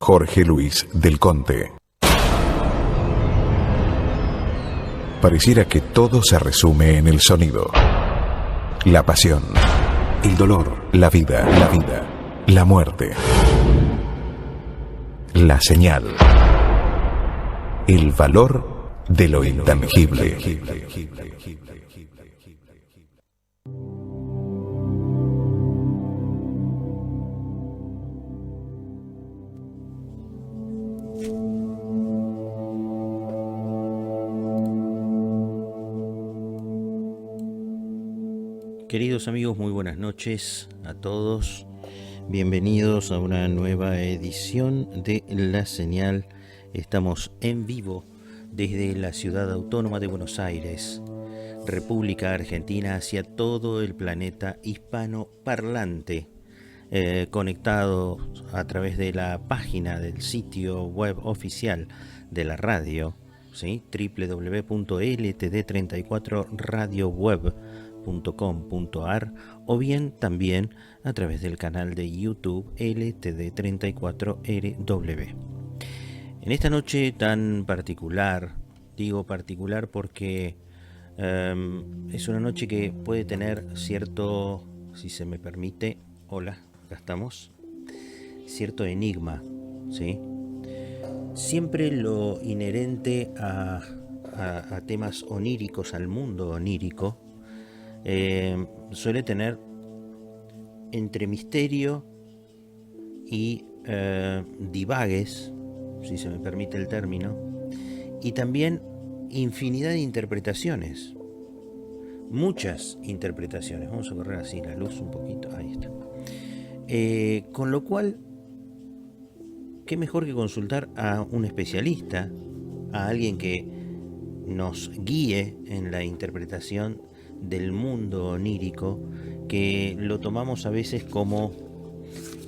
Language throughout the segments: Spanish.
Jorge Luis del Conte. Pareciera que todo se resume en el sonido. La pasión, el dolor, la vida, la muerte. La señal. El valor de lo intangible. Queridos amigos, muy buenas noches a todos. Bienvenidos a una nueva edición de La Señal. Estamos en vivo desde la ciudad autónoma de Buenos Aires, República Argentina, hacia todo el planeta hispanoparlante, conectado a través de la página del sitio web oficial de la radio, ¿sí? www.ltd34radioweb.com.ar, o bien también a través del canal de YouTube LTD34RW. En esta noche tan particular, digo particular porque es una noche que puede tener cierto, si se me permite, hola, acá estamos, cierto enigma, ¿sí? Siempre lo inherente a temas oníricos, al mundo onírico, suele tener entre misterio y divagues, si se me permite el término, y también infinidad de interpretaciones, muchas interpretaciones. Vamos a correr así la luz un poquito, ahí está. Con lo cual, qué mejor que consultar a un especialista, a alguien que nos guíe en la interpretación del mundo onírico, que lo tomamos a veces como,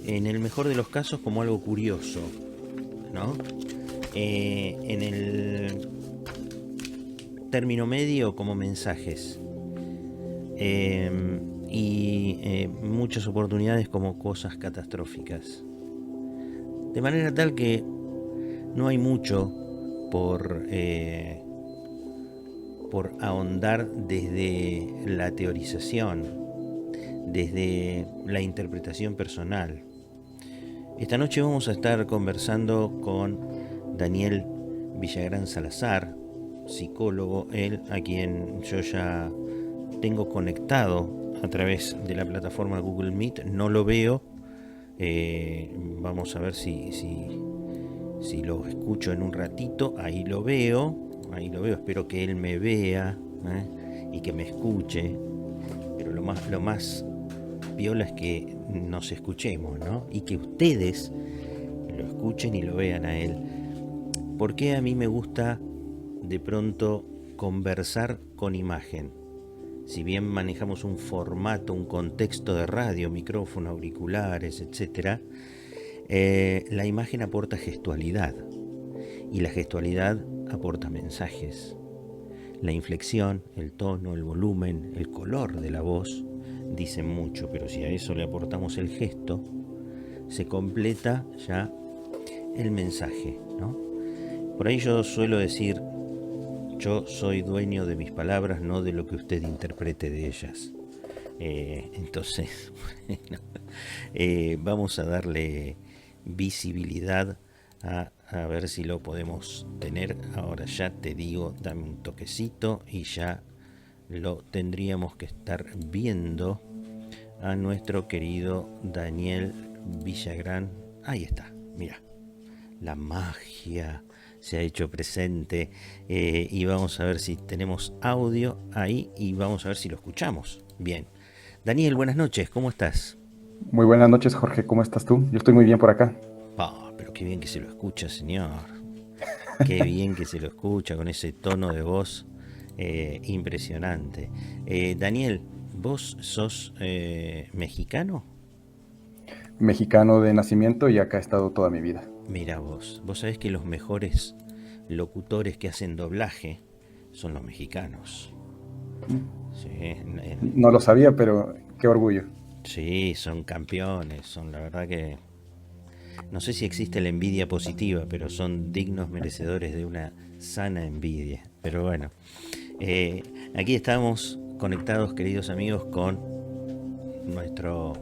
en el mejor de los casos, como algo curioso, ¿no? En el término medio, como mensajes, y muchas oportunidades como cosas catastróficas. De manera tal que no hay mucho por ahondar desde la teorización, desde la interpretación personal. Esta noche vamos a estar conversando con Daniel Villagrán Salazar, psicólogo, él a quien yo ya tengo conectado a través de la plataforma Google Meet. No lo veo, vamos a ver si lo escucho en un ratito. Ahí lo veo, espero que él me vea, y que me escuche, pero lo más piola es que nos escuchemos, ¿no? Y que ustedes lo escuchen y lo vean a él. Porque a mí me gusta de pronto conversar con imagen. Si bien manejamos un formato, un contexto de radio, micrófono, auriculares, etc., la imagen aporta gestualidad, y la gestualidad aporta mensajes. La inflexión, el tono, el volumen, el color de la voz dicen mucho, pero si a eso le aportamos el gesto, se completa ya el mensaje, ¿no? Por ahí yo suelo decir: yo soy dueño de mis palabras, no de lo que usted interprete de ellas. Entonces, bueno, vamos a darle visibilidad a ver si lo podemos tener. Ahora ya te digo, dame un toquecito y ya lo tendríamos que estar viendo a nuestro querido Daniel Villagrán. Ahí está, mira, la magia se ha hecho presente, y vamos a ver si tenemos audio ahí y vamos a ver si lo escuchamos bien. Daniel, buenas noches, ¿cómo estás? Muy buenas noches, Jorge, ¿cómo estás tú? Yo estoy muy bien por acá. Pero qué bien que se lo escucha, señor. Qué bien que se lo escucha con ese tono de voz impresionante. Daniel, ¿vos sos mexicano? Mexicano de nacimiento y acá he estado toda mi vida. Mira vos sabés que los mejores locutores que hacen doblaje son los mexicanos. Sí, No lo sabía, pero qué orgullo. sí, son campeones, son la verdad que no sé si existe la envidia positiva, pero son dignos merecedores de una sana envidia. Pero bueno, eh, aquí estamos conectados, queridos amigos, con nuestro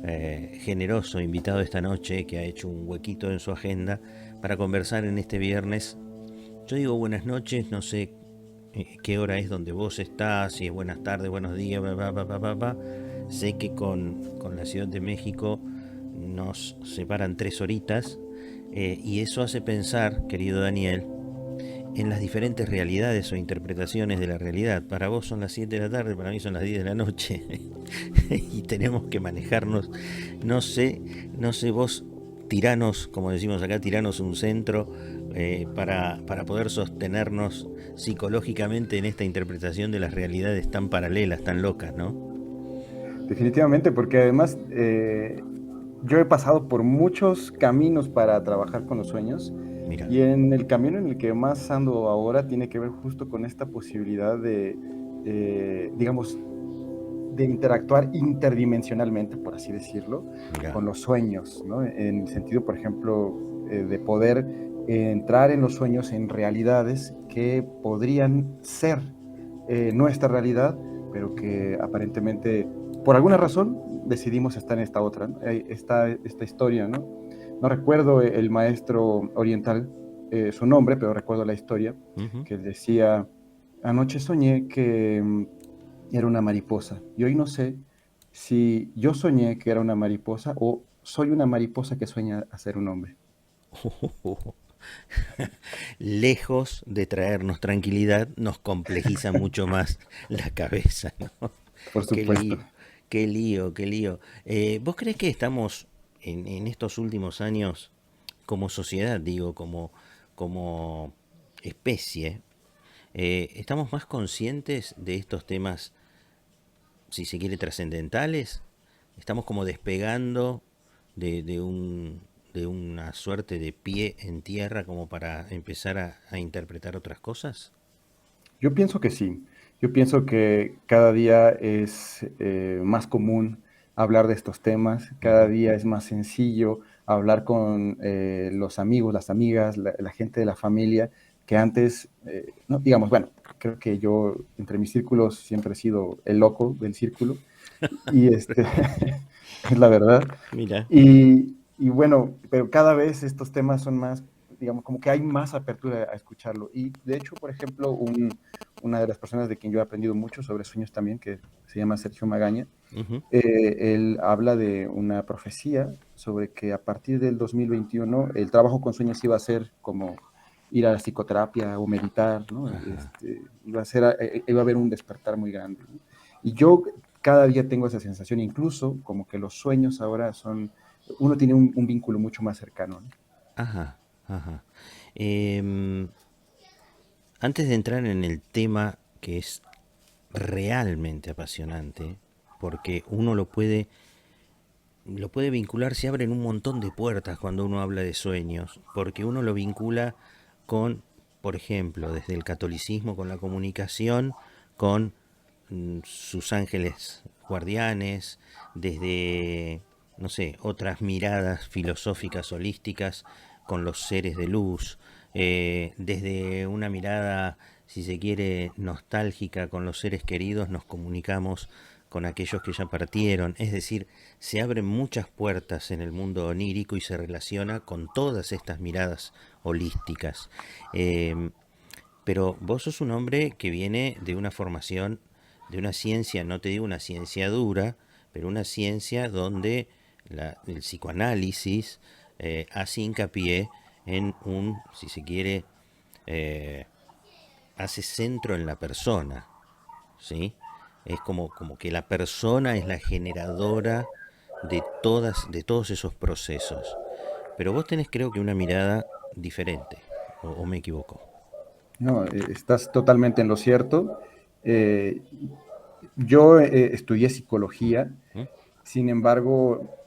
generoso invitado esta noche que ha hecho un huequito en su agenda para conversar en este viernes. Yo digo buenas noches, no sé qué hora es donde vos estás, si es buenas tardes, buenos días, bla, bla, bla, bla, bla, bla. Sé que con la Ciudad de México nos separan 3 horitas, y eso hace pensar, querido Daniel, en las diferentes realidades o interpretaciones de la realidad. Para vos son las 7 de la tarde, para mí son las 10 de la noche y tenemos que manejarnos. No sé vos, tiranos, como decimos acá, tiranos un centro, para poder sostenernos psicológicamente en esta interpretación de las realidades tan paralelas, tan locas, ¿no? Definitivamente, porque además yo he pasado por muchos caminos para trabajar con los sueños Mira, y en el camino en el que más ando ahora tiene que ver justo con esta posibilidad de, digamos, de interactuar interdimensionalmente, por así decirlo, mira. con los sueños, ¿no? En el sentido, por ejemplo, de poder entrar en los sueños en realidades que podrían ser nuestra realidad, pero que aparentemente, por alguna razón, decidimos estar en esta otra, ¿no? Esta historia, ¿no? No recuerdo el maestro oriental, su nombre, pero recuerdo la historia, Ujú. que decía, anoche soñé que era una mariposa. Y hoy no sé si yo soñé que era una mariposa o soy una mariposa que sueña a ser un hombre. Lejos de traernos tranquilidad, nos complejiza mucho más la cabeza, ¿no? Por Qué supuesto. lío, qué lío, qué lío. ¿Vos crees que estamos en estos últimos años, como sociedad, digo, como especie, estamos más conscientes de estos temas, si se quiere, trascendentales? Estamos como despegando de una suerte de pie en tierra como para empezar a interpretar otras cosas. Yo pienso que sí. Yo pienso que cada día es más común hablar de estos temas, cada Ujú. día es más sencillo hablar con los amigos, las amigas, la gente de la familia, que antes, no, digamos, bueno, creo que yo entre mis círculos siempre he sido el loco del círculo, y es la verdad. Mira. Y bueno, pero cada vez estos temas son más, digamos, como que hay más apertura a escucharlo. Y de hecho, por ejemplo, una de las personas de quien yo he aprendido mucho sobre sueños también, que se llama Sergio Magaña, Ujú. él habla de una profecía sobre que a partir del 2021 el trabajo con sueños iba a ser como ir a la psicoterapia o meditar, ¿no? Ajá. Iba a haber un despertar muy grande, ¿no? Y yo cada día tengo esa sensación, incluso como que los sueños ahora son, uno tiene un vínculo mucho más cercano, ¿no? Ajá. Ajá. Em, Antes de entrar en el tema que es realmente apasionante, porque uno lo puede vincular, se abren un montón de puertas cuando uno habla de sueños, porque uno lo vincula con, por ejemplo, desde el catolicismo, con la comunicación, con sus ángeles guardianes, desde, no sé, otras miradas filosóficas holísticas con los seres de luz, desde una mirada, si se quiere, nostálgica con los seres queridos, nos comunicamos con aquellos que ya partieron. Es decir, se abren muchas puertas en el mundo onírico y se relaciona con todas estas miradas holísticas. Eh, pero vos sos un hombre que viene de una formación, de una ciencia, no te digo una ciencia dura, pero una ciencia donde el psicoanálisis hace hincapié en un, si se quiere, eh, hace centro en la persona, ¿sí? Es como que la persona es la generadora de todos esos procesos. Pero vos tenés, creo que, una mirada diferente, o me equivoco. No, estás totalmente en lo cierto. Eh, yo estudié psicología, ¿Mm? sin embargo,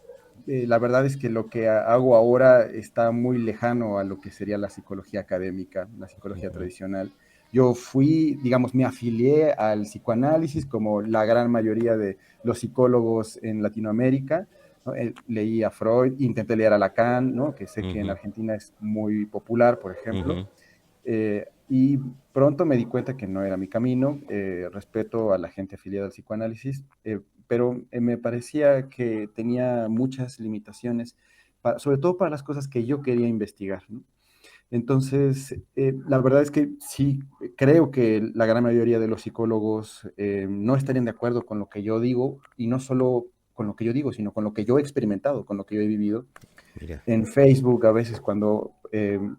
la verdad es que lo que hago ahora está muy lejano a lo que sería la psicología académica, la psicología Ujú. tradicional. Yo fui, digamos, me afilié al psicoanálisis como la gran mayoría de los psicólogos en Latinoamérica, ¿no? Leí a Freud, intenté leer a Lacan, ¿no? Que sé que en Argentina es muy popular, por ejemplo, y pronto me di cuenta que no era mi camino. Respeto a la gente afiliada al psicoanálisis, pero me parecía que tenía muchas limitaciones, sobre todo para las cosas que yo quería investigar, ¿no? Entonces, la verdad es que sí, creo que la gran mayoría de los psicólogos no estarían de acuerdo con lo que yo digo, y no solo con lo que yo digo, sino con lo que yo he experimentado, con lo que yo he vivido. Mira. En Facebook, a veces cuando,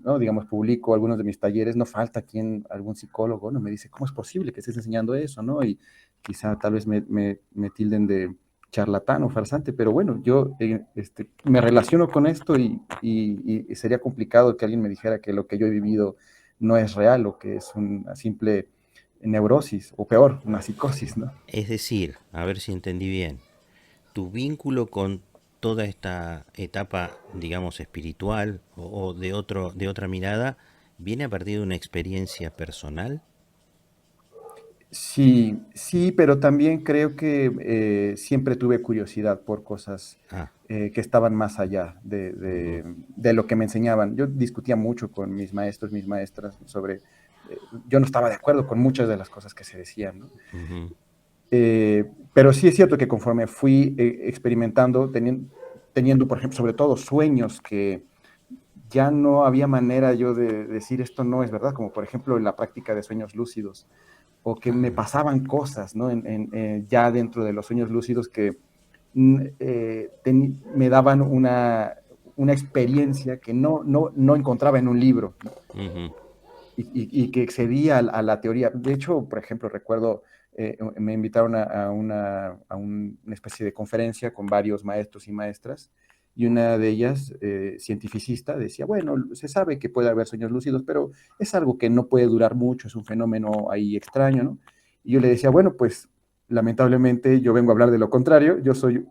¿no? digamos, publico algunos de mis talleres, no falta algún psicólogo, ¿no? Me dice, ¿cómo es posible que estés enseñando eso, ¿no? Y quizá tal vez me tilden de charlatán o farsante, pero bueno, yo me relaciono con esto y sería complicado que alguien me dijera que lo que yo he vivido no es real o que es una simple neurosis, o peor, una psicosis, ¿no? Es decir, a ver si entendí bien, tu vínculo con toda esta etapa, digamos, espiritual o de otra mirada, viene a partir de una experiencia personal. Sí, sí, pero también creo que siempre tuve curiosidad por cosas Ah, que estaban más allá ujú, de lo que me enseñaban. Yo discutía mucho con mis maestros, mis maestras sobre, yo no estaba de acuerdo con muchas de las cosas que se decían, ¿no? ujú. Pero sí es cierto que conforme fui experimentando, teniendo, por ejemplo, sobre todo sueños que ya no había manera yo de decir esto no es verdad, como por ejemplo en la práctica de sueños lúcidos, o que me Ah, pasaban cosas, ¿no? Ya dentro de los sueños lúcidos que me daban una experiencia que no encontraba en un libro, ¿no? ujú, Y que excedía a la teoría. De hecho, por ejemplo, recuerdo, me invitaron una especie de conferencia con varios maestros y maestras, y una de ellas, cientificista, decía, bueno, se sabe que puede haber sueños lúcidos, pero es algo que no puede durar mucho, es un fenómeno ahí extraño, ¿no? Y yo le decía, bueno, pues lamentablemente yo vengo a hablar de lo contrario, yo soy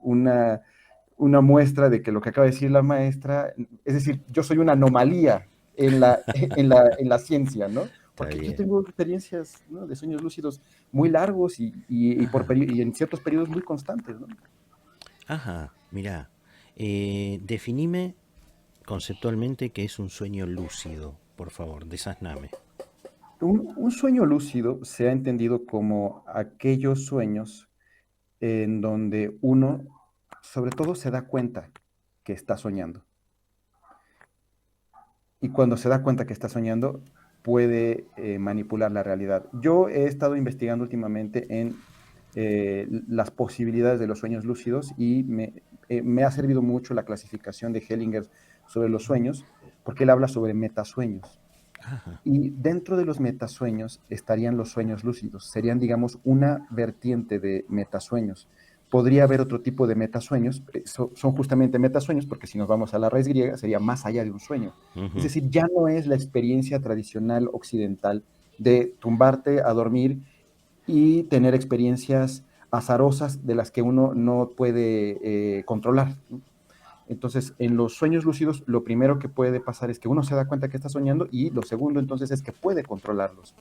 una muestra de que lo que acaba de decir la maestra, es decir, yo soy una anomalía en la ciencia, ¿no? está Porque yo bien. tengo experiencias, ¿no? de sueños lúcidos muy largos Ajá, y en ciertos periodos muy constantes, ¿no? ajá, mirá. Definime conceptualmente qué es un sueño lúcido, por favor, desasname. Un sueño lúcido se ha entendido como aquellos sueños en donde uno, sobre todo, se da cuenta que está soñando. Y cuando se da cuenta que está soñando, puede manipular la realidad. Yo he estado investigando últimamente en las posibilidades de los sueños lúcidos, y me ha servido mucho la clasificación de Hellinger sobre los sueños, porque él habla sobre metasueños. Ajá, Y dentro de los metasueños estarían los sueños lúcidos, serían, digamos, una vertiente de metasueños. Podría haber otro tipo de metasueños, son justamente metasueños, porque si nos vamos a la raíz griega, sería más allá de un sueño. Es ujú, decir, ya no es la experiencia tradicional occidental de tumbarte a dormir y tener experiencias azarosas de las que uno no puede controlar, ¿no? Entonces, en los sueños lúcidos, lo primero que puede pasar es que uno se da cuenta que está soñando, y lo segundo entonces es que puede controlarlos.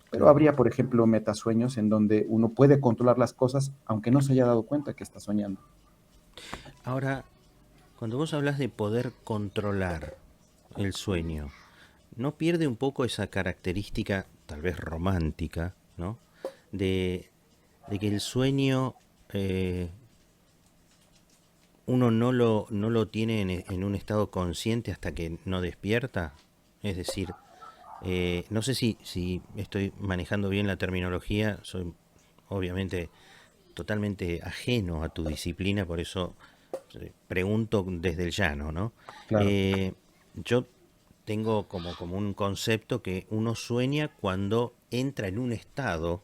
Pero claro. habría, por ejemplo, metasueños en donde uno puede controlar las cosas aunque no se haya dado cuenta que está soñando. Ahora, cuando vos hablas de poder controlar el sueño, ¿no pierde un poco esa característica, tal vez romántica, ¿no? De, de que el sueño uno no lo tiene en un estado consciente hasta que no despierta. Es decir, no sé si estoy manejando bien la terminología, soy obviamente totalmente ajeno a tu disciplina, por eso pregunto desde el llano, ¿no? Claro. Yo tengo como un concepto que uno sueña cuando entra en un estado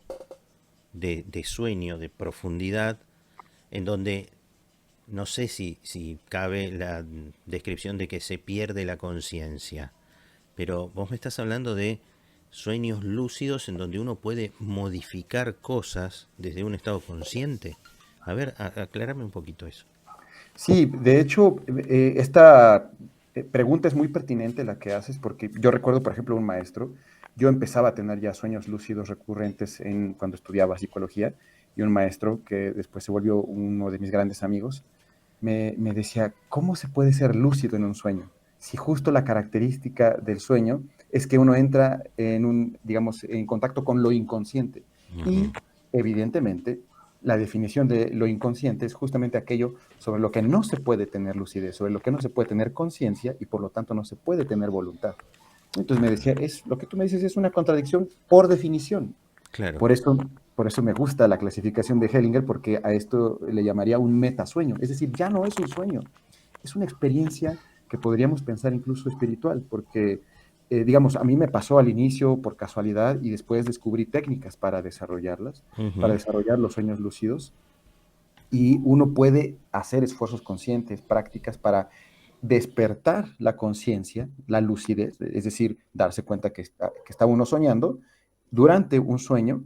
de sueño, de profundidad, en donde no sé si cabe la descripción de que se pierde la conciencia, pero vos me estás hablando de sueños lúcidos en donde uno puede modificar cosas desde un estado consciente. A ver, aclárame un poquito eso. Sí, de hecho, esta pregunta es muy pertinente la que haces, porque yo recuerdo, por ejemplo, un maestro. Yo empezaba a tener ya sueños lúcidos recurrentes cuando estudiaba psicología, y un maestro que después se volvió uno de mis grandes amigos, me decía, ¿cómo se puede ser lúcido en un sueño? Si justo la característica del sueño es que uno entra en digamos, en contacto con lo inconsciente. Ujú. Y evidentemente, la definición de lo inconsciente es justamente aquello sobre lo que no se puede tener lucidez, sobre lo que no se puede tener conciencia y por lo tanto no se puede tener voluntad. Entonces me decía, lo que tú me dices es una contradicción por definición. Claro. Por eso, por eso me gusta la clasificación de Hellinger, porque a esto le llamaría un metasueño. Es decir, ya no es un sueño, es una experiencia que podríamos pensar incluso espiritual, porque, digamos, a mí me pasó al inicio por casualidad y después descubrí técnicas para Ujú. desarrollar los sueños lúcidos, y uno puede hacer esfuerzos conscientes, prácticas para despertar la conciencia, la lucidez, es decir, darse cuenta que está uno soñando durante un sueño,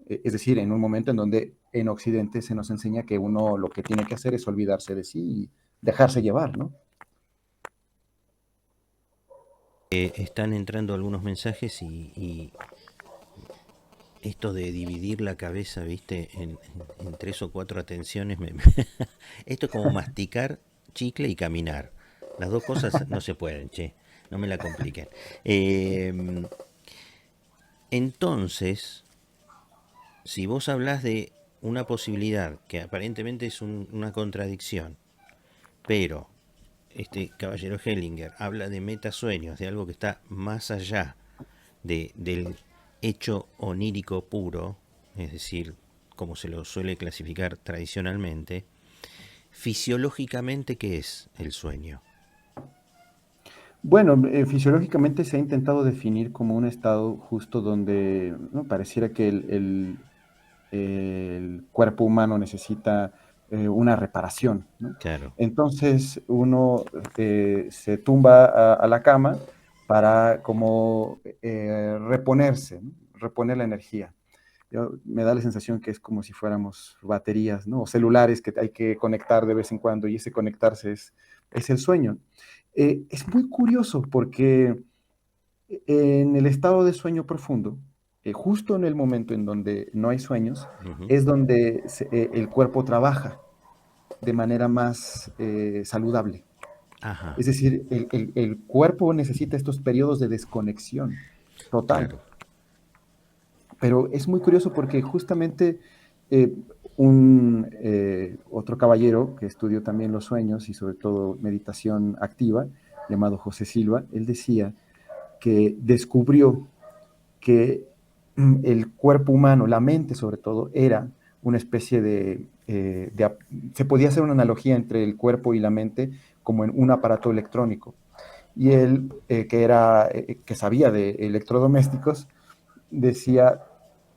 es decir, en un momento en donde en Occidente se nos enseña que uno lo que tiene que hacer es olvidarse de sí y dejarse llevar, ¿no? Están entrando algunos mensajes y esto de dividir la cabeza, viste, en tres o cuatro atenciones, esto es como masticar chicle y caminar. Las dos cosas no se pueden, che, no me la compliquen. Eh, entonces, si vos hablas de una posibilidad que aparentemente es una contradicción, pero este caballero Hellinger habla de metasueños, de algo que está más allá del hecho onírico puro, es decir, como se lo suele clasificar tradicionalmente, fisiológicamente, ¿qué es el sueño? Bueno, fisiológicamente se ha intentado definir como un estado justo donde, ¿no?, pareciera que el cuerpo humano necesita una reparación, ¿no? Claro. Entonces uno se tumba a la cama para como reponerse, ¿no?, reponer la energía. Me da la sensación que es como si fuéramos baterías, ¿no?, o celulares que hay que conectar de vez en cuando, y ese conectarse es el sueño. Es muy curioso porque en el estado de sueño profundo, justo en el momento en donde no hay sueños, Ujú. es donde el cuerpo trabaja de manera más saludable. Ajá, Es decir, el cuerpo necesita estos periodos de desconexión total. claro. Pero es muy curioso porque justamente eh, otro caballero que estudió también los sueños y sobre todo meditación activa, llamado José Silva, él decía que descubrió que el cuerpo humano, la mente sobre todo, era una especie se podía hacer una analogía entre el cuerpo y la mente como en un aparato electrónico. Y él, que sabía de electrodomésticos, decía,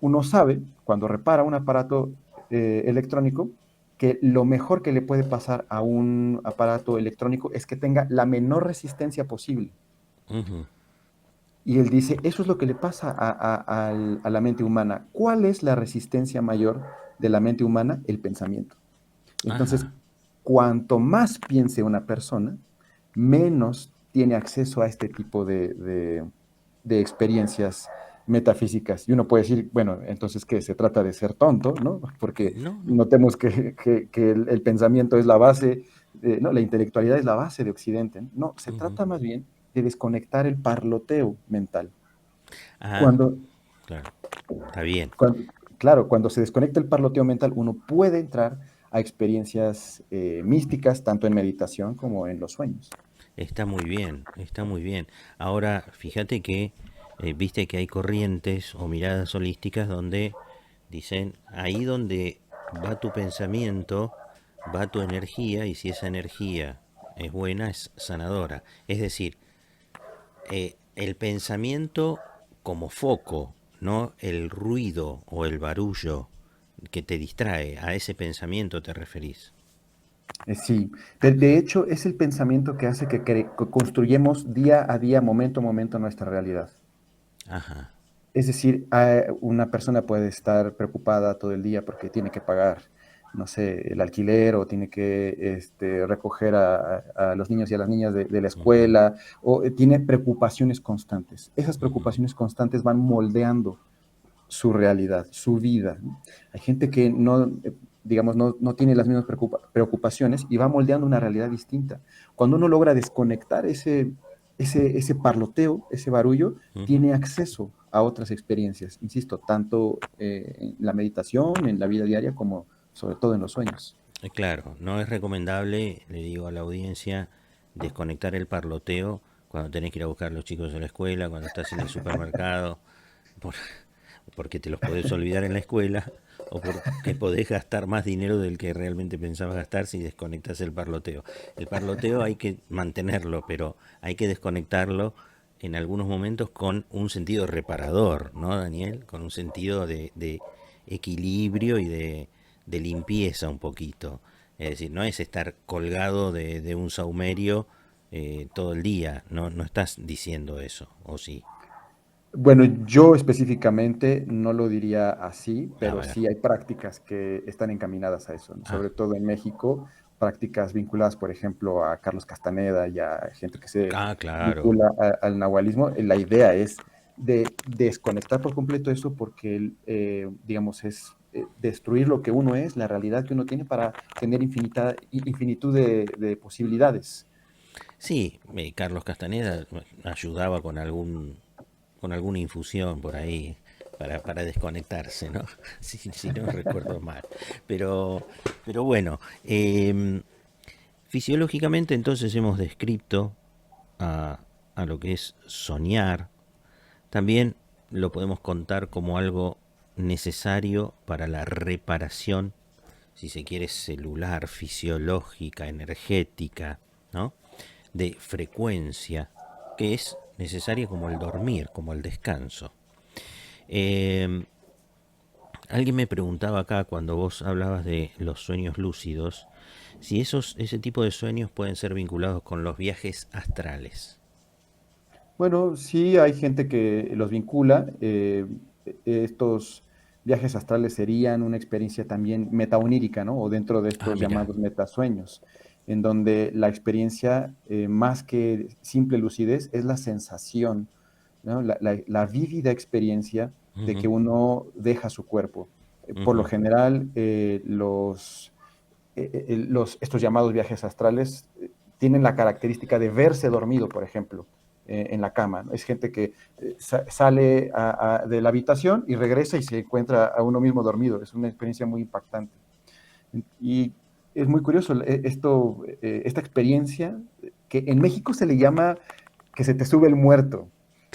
uno sabe cuando repara un aparato electrónico que lo mejor que le puede pasar a un aparato electrónico es que tenga la menor resistencia posible. Ujú. Y él dice, eso es lo que le pasa a la mente humana. ¿Cuál es la resistencia mayor de la mente humana? El pensamiento. Entonces, Ajá. cuanto más piense una persona, menos tiene acceso a este tipo de experiencias metafísicas. Y uno puede decir, bueno, entonces, ¿qué? Se trata de ser tonto, ¿no? Porque No, no. notemos que el pensamiento es la base, no, la intelectualidad es la base de Occidente. No, se Ujú. trata más bien de desconectar el parloteo mental. Ah, Cuando, claro. Está bien. cuando, claro, cuando se desconecta el parloteo mental, uno puede entrar a experiencias místicas, tanto en meditación como en los sueños. Está muy bien, está muy bien. Ahora, fíjate que, viste que hay corrientes o miradas holísticas donde dicen, ahí donde va tu pensamiento, va tu energía, y si esa energía es buena, es sanadora. Es decir, el pensamiento como foco, no el ruido o el barullo que te distrae, a ese pensamiento te referís. Sí, de hecho es el pensamiento que hace que construyamos día a día, momento a momento nuestra realidad. Ajá. Es decir, una persona puede estar preocupada todo el día porque tiene que pagar, no sé, el alquiler o tiene que recoger a los niños y a las niñas de la Ujú. escuela, o tiene preocupaciones constantes. Esas Ujú. preocupaciones constantes van moldeando su realidad, su vida, ¿no? Hay gente que no, digamos, no tiene las mismas preocupaciones y va moldeando una realidad distinta. Cuando uno logra desconectar ese parloteo, ese barullo, Ujú. tiene acceso a otras experiencias, insisto, tanto en la meditación, en la vida diaria, como sobre todo en los sueños. Claro, no es recomendable, le digo a la audiencia, desconectar el parloteo cuando tenés que ir a buscar a los chicos a la escuela, cuando estás en el supermercado, por- porque te los podés olvidar en la escuela o porque podés gastar más dinero del que realmente pensabas gastar si desconectas el parloteo. El parloteo hay que mantenerlo, pero hay que desconectarlo en algunos momentos con un sentido reparador, ¿no, Daniel? Con un sentido de equilibrio y de limpieza un poquito. Es decir, no es estar colgado de un saumerio todo el día, no, no estás diciendo eso, ¿o sí? Bueno, yo específicamente no lo diría así, A pero ver. sí hay prácticas que están encaminadas a eso, ¿no? Ah, Sobre todo en México, prácticas vinculadas, por ejemplo, a Carlos Castaneda y a gente que se claro. vincula al nahualismo. La idea es de desconectar por completo eso porque, digamos, es destruir lo que uno es, la realidad que uno tiene para tener infinitud de posibilidades. Sí, Carlos Castaneda ayudaba con alguna infusión por ahí para desconectarse, ¿no? Si no recuerdo mal. Pero, pero bueno, fisiológicamente entonces hemos descrito a lo que es soñar. También lo podemos contar como algo necesario para la reparación, si se quiere, celular, fisiológica, energética, ¿no? De frecuencia, que es necesaria como el dormir, como el descanso. Eh, Alguien me preguntaba acá cuando vos hablabas de los sueños lúcidos, si ese tipo de sueños pueden ser vinculados con los viajes astrales. Bueno, sí hay gente que los vincula. Estos viajes astrales serían una experiencia también metaonírica, ¿no? O dentro de Ah, estos mira. llamados metasueños, en donde la experiencia, más que simple lucidez, es la sensación, ¿no? La vívida experiencia de que Ujú, uno deja su cuerpo. Por lo ujú, general, estos llamados viajes astrales tienen la característica de verse dormido, por ejemplo, en la cama, ¿no? Es gente que sale de la habitación y regresa y se encuentra a uno mismo dormido. Es una experiencia muy impactante. Y es muy curioso esta experiencia que en México se le llama que se te sube el muerto.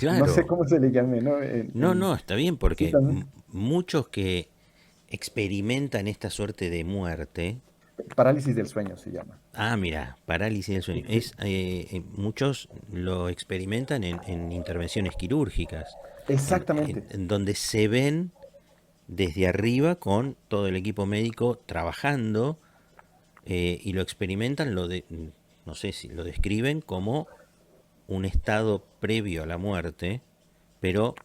No sé claro. cómo se le llame, ¿no? No, no, está bien Sí, porque también. muchos que experimentan esta suerte de muerte. Parálisis del sueño se llama. Ah, mira, parálisis del sueño. Sí, Muchos lo experimentan en intervenciones quirúrgicas, exactamente. en donde se ven desde arriba con todo el equipo médico trabajando y lo experimentan, no sé si lo describen como un estado previo a la muerte, pero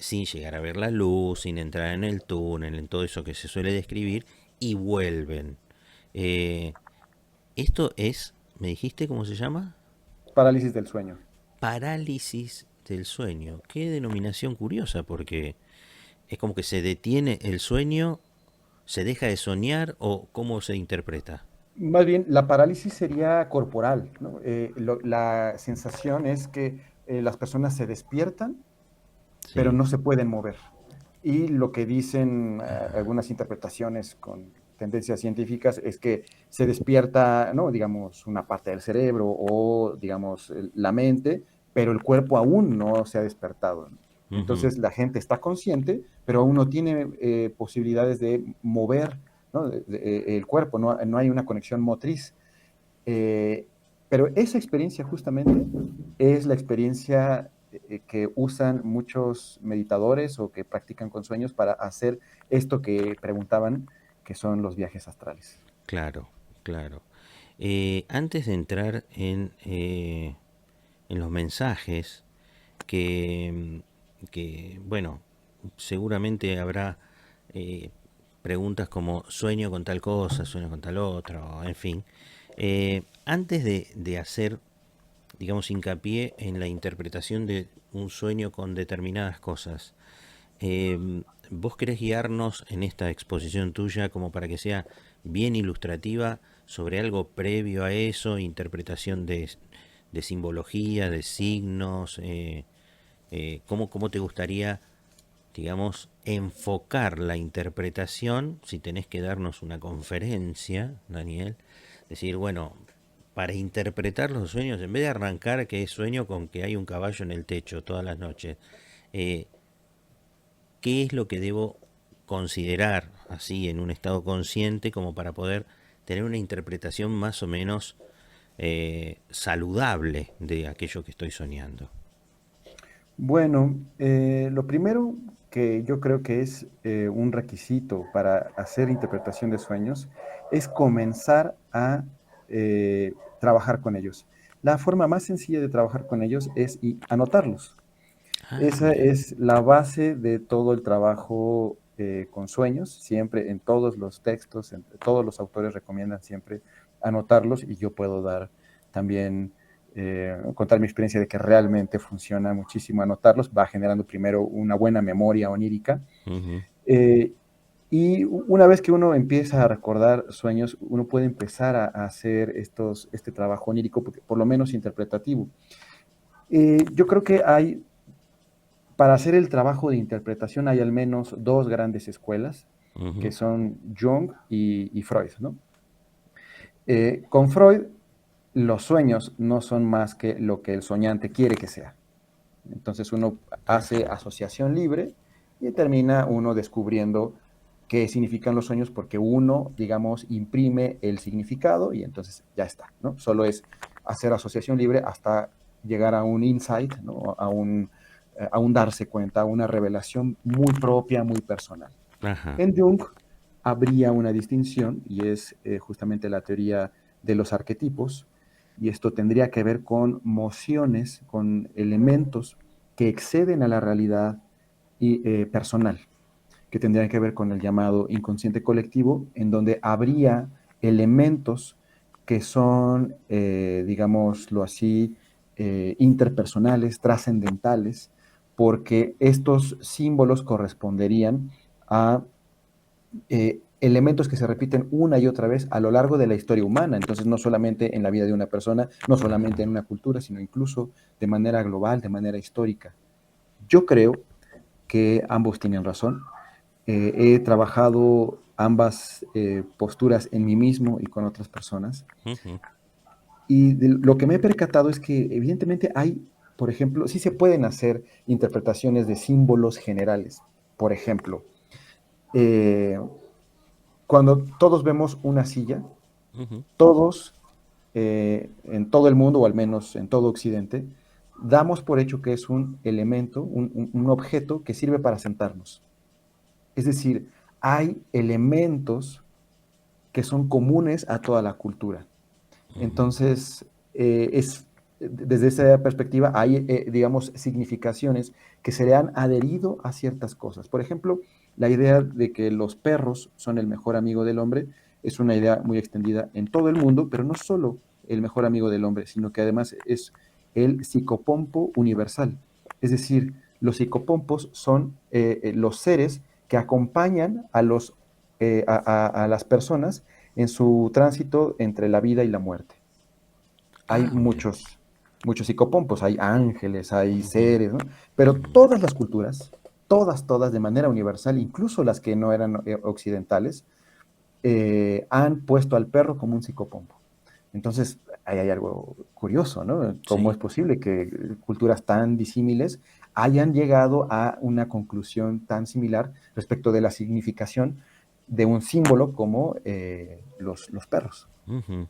sin llegar a ver la luz, sin entrar en el túnel, en todo eso que se suele describir, y vuelven. Eh, Esto es, ¿me dijiste cómo se llama? Parálisis del sueño. Parálisis del sueño. Qué denominación curiosa, porque es como que se detiene el sueño, se deja de soñar o cómo se interpreta. Más bien, la parálisis sería corporal, ¿no? La sensación es que las personas se despiertan, pero Sí. no se pueden mover. Y lo que dicen algunas interpretaciones con tendencias científicas es que se despierta, ¿no? Digamos, una parte del cerebro o, digamos, la mente, pero el cuerpo aún no se ha despertado, ¿no? Ujú. Entonces la gente está consciente, pero aún no tiene posibilidades de mover, ¿no? El cuerpo, no hay una conexión motriz. Eh, pero esa experiencia justamente es la experiencia que usan muchos meditadores o que practican con sueños para hacer esto que preguntaban, que son los viajes astrales. Claro, claro. Antes de entrar en los mensajes, que, bueno, seguramente habrá eh, preguntas como sueño con tal cosa, sueño con tal otro, en fin. Antes de hacer, digamos, hincapié en la interpretación de un sueño con determinadas cosas, ¿Vos querés guiarnos en esta exposición tuya como para que sea bien ilustrativa sobre algo previo a eso, interpretación de simbología, de signos? ¿Cómo te gustaría, digamos, enfocar la interpretación? Si tenés que darnos una conferencia, Daniel, decir, bueno, para interpretar los sueños, en vez de arrancar que sueño con que hay un caballo en el techo todas las noches, eh, ¿qué es lo que debo considerar así en un estado consciente como para poder tener una interpretación más o menos saludable de aquello que estoy soñando? Bueno, lo primero que yo creo que es un requisito para hacer interpretación de sueños es comenzar a trabajar con ellos. La forma más sencilla de trabajar con ellos es anotarlos. Ah, Esa mira. es la base de todo el trabajo con sueños. Siempre en todos los textos, todos los autores recomiendan siempre anotarlos y yo puedo dar también, contar mi experiencia de que realmente funciona muchísimo anotarlos. Va generando primero una buena memoria onírica. Ujú. eh, y una vez que uno empieza a recordar sueños, uno puede empezar a hacer este trabajo onírico, por lo menos interpretativo. Yo creo que para hacer el trabajo de interpretación hay al menos dos grandes escuelas, que Ujú. son Jung y Freud, ¿no? Con Freud, los sueños no son más que lo que el soñante quiere que sea. Entonces uno hace Ajá. asociación libre y termina uno descubriendo qué significan los sueños porque uno, digamos, imprime el significado y entonces ya está, ¿no? Solo es hacer asociación libre hasta llegar a un insight, ¿no? A un darse cuenta, a una revelación muy propia, muy personal. Ajá. En Jung habría una distinción y es justamente la teoría de los arquetipos, y esto tendría que ver con mociones, con elementos que exceden a la realidad personal, que tendrían que ver con el llamado inconsciente colectivo, en donde habría elementos que son, digámoslo así, interpersonales, trascendentales, porque estos símbolos corresponderían a elementos que se repiten una y otra vez a lo largo de la historia humana. Entonces, no solamente en la vida de una persona, no solamente en una cultura, sino incluso de manera global, de manera histórica. Yo creo que ambos tienen razón. He trabajado ambas posturas en mí mismo y con otras personas. Ujú. Y lo que me he percatado es que evidentemente hay, por ejemplo, sí se pueden hacer interpretaciones de símbolos generales. Por ejemplo, eh, cuando todos vemos una silla, Ujú. todos en todo el mundo, o al menos en todo Occidente, damos por hecho que es un elemento, un objeto que sirve para sentarnos. Es decir, hay elementos que son comunes a toda la cultura. Ujú. Entonces, desde esa perspectiva hay, digamos, significaciones que se le han adherido a ciertas cosas. Por ejemplo, la idea de que los perros son el mejor amigo del hombre es una idea muy extendida en todo el mundo, pero no solo el mejor amigo del hombre, sino que además es el psicopompo universal. Es decir, los psicopompos son los seres que acompañan a las personas en su tránsito entre la vida y la muerte. Hay Ah, mira. muchos psicopompos, hay ángeles, hay Ujú. seres, ¿no? Pero Ujú. todas las culturas, todas de manera universal, incluso las que no eran occidentales, han puesto al perro como un psicopompo. Entonces, ahí hay algo curioso, ¿no? ¿Cómo es Sí. posible que culturas tan disímiles hayan llegado a una conclusión tan similar respecto de la significación de un símbolo como los perros? Ujú.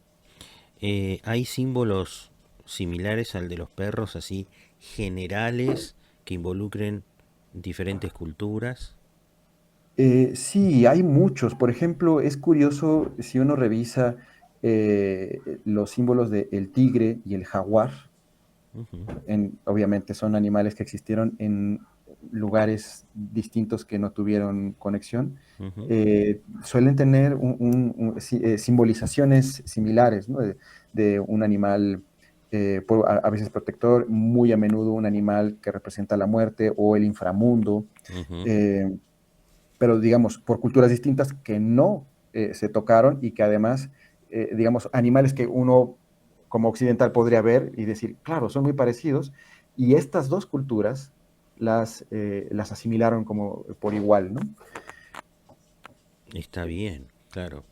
Hay símbolos similares al de los perros, así generales, que involucren diferentes culturas. Sí, hay muchos. Por ejemplo, es curioso si uno revisa los símbolos del tigre y el jaguar. Ujú. Obviamente son animales que existieron en lugares distintos que no tuvieron conexión. Ujú. Suelen tener simbolizaciones similares, ¿no? De un animal a veces protector, muy a menudo un animal que representa la muerte o el inframundo, Ujú. eh, pero digamos, por culturas distintas que no se tocaron y que además, digamos, animales que uno como occidental podría ver y decir, claro, son muy parecidos, y estas dos culturas las asimilaron como por igual, ¿no? Está bien, claro.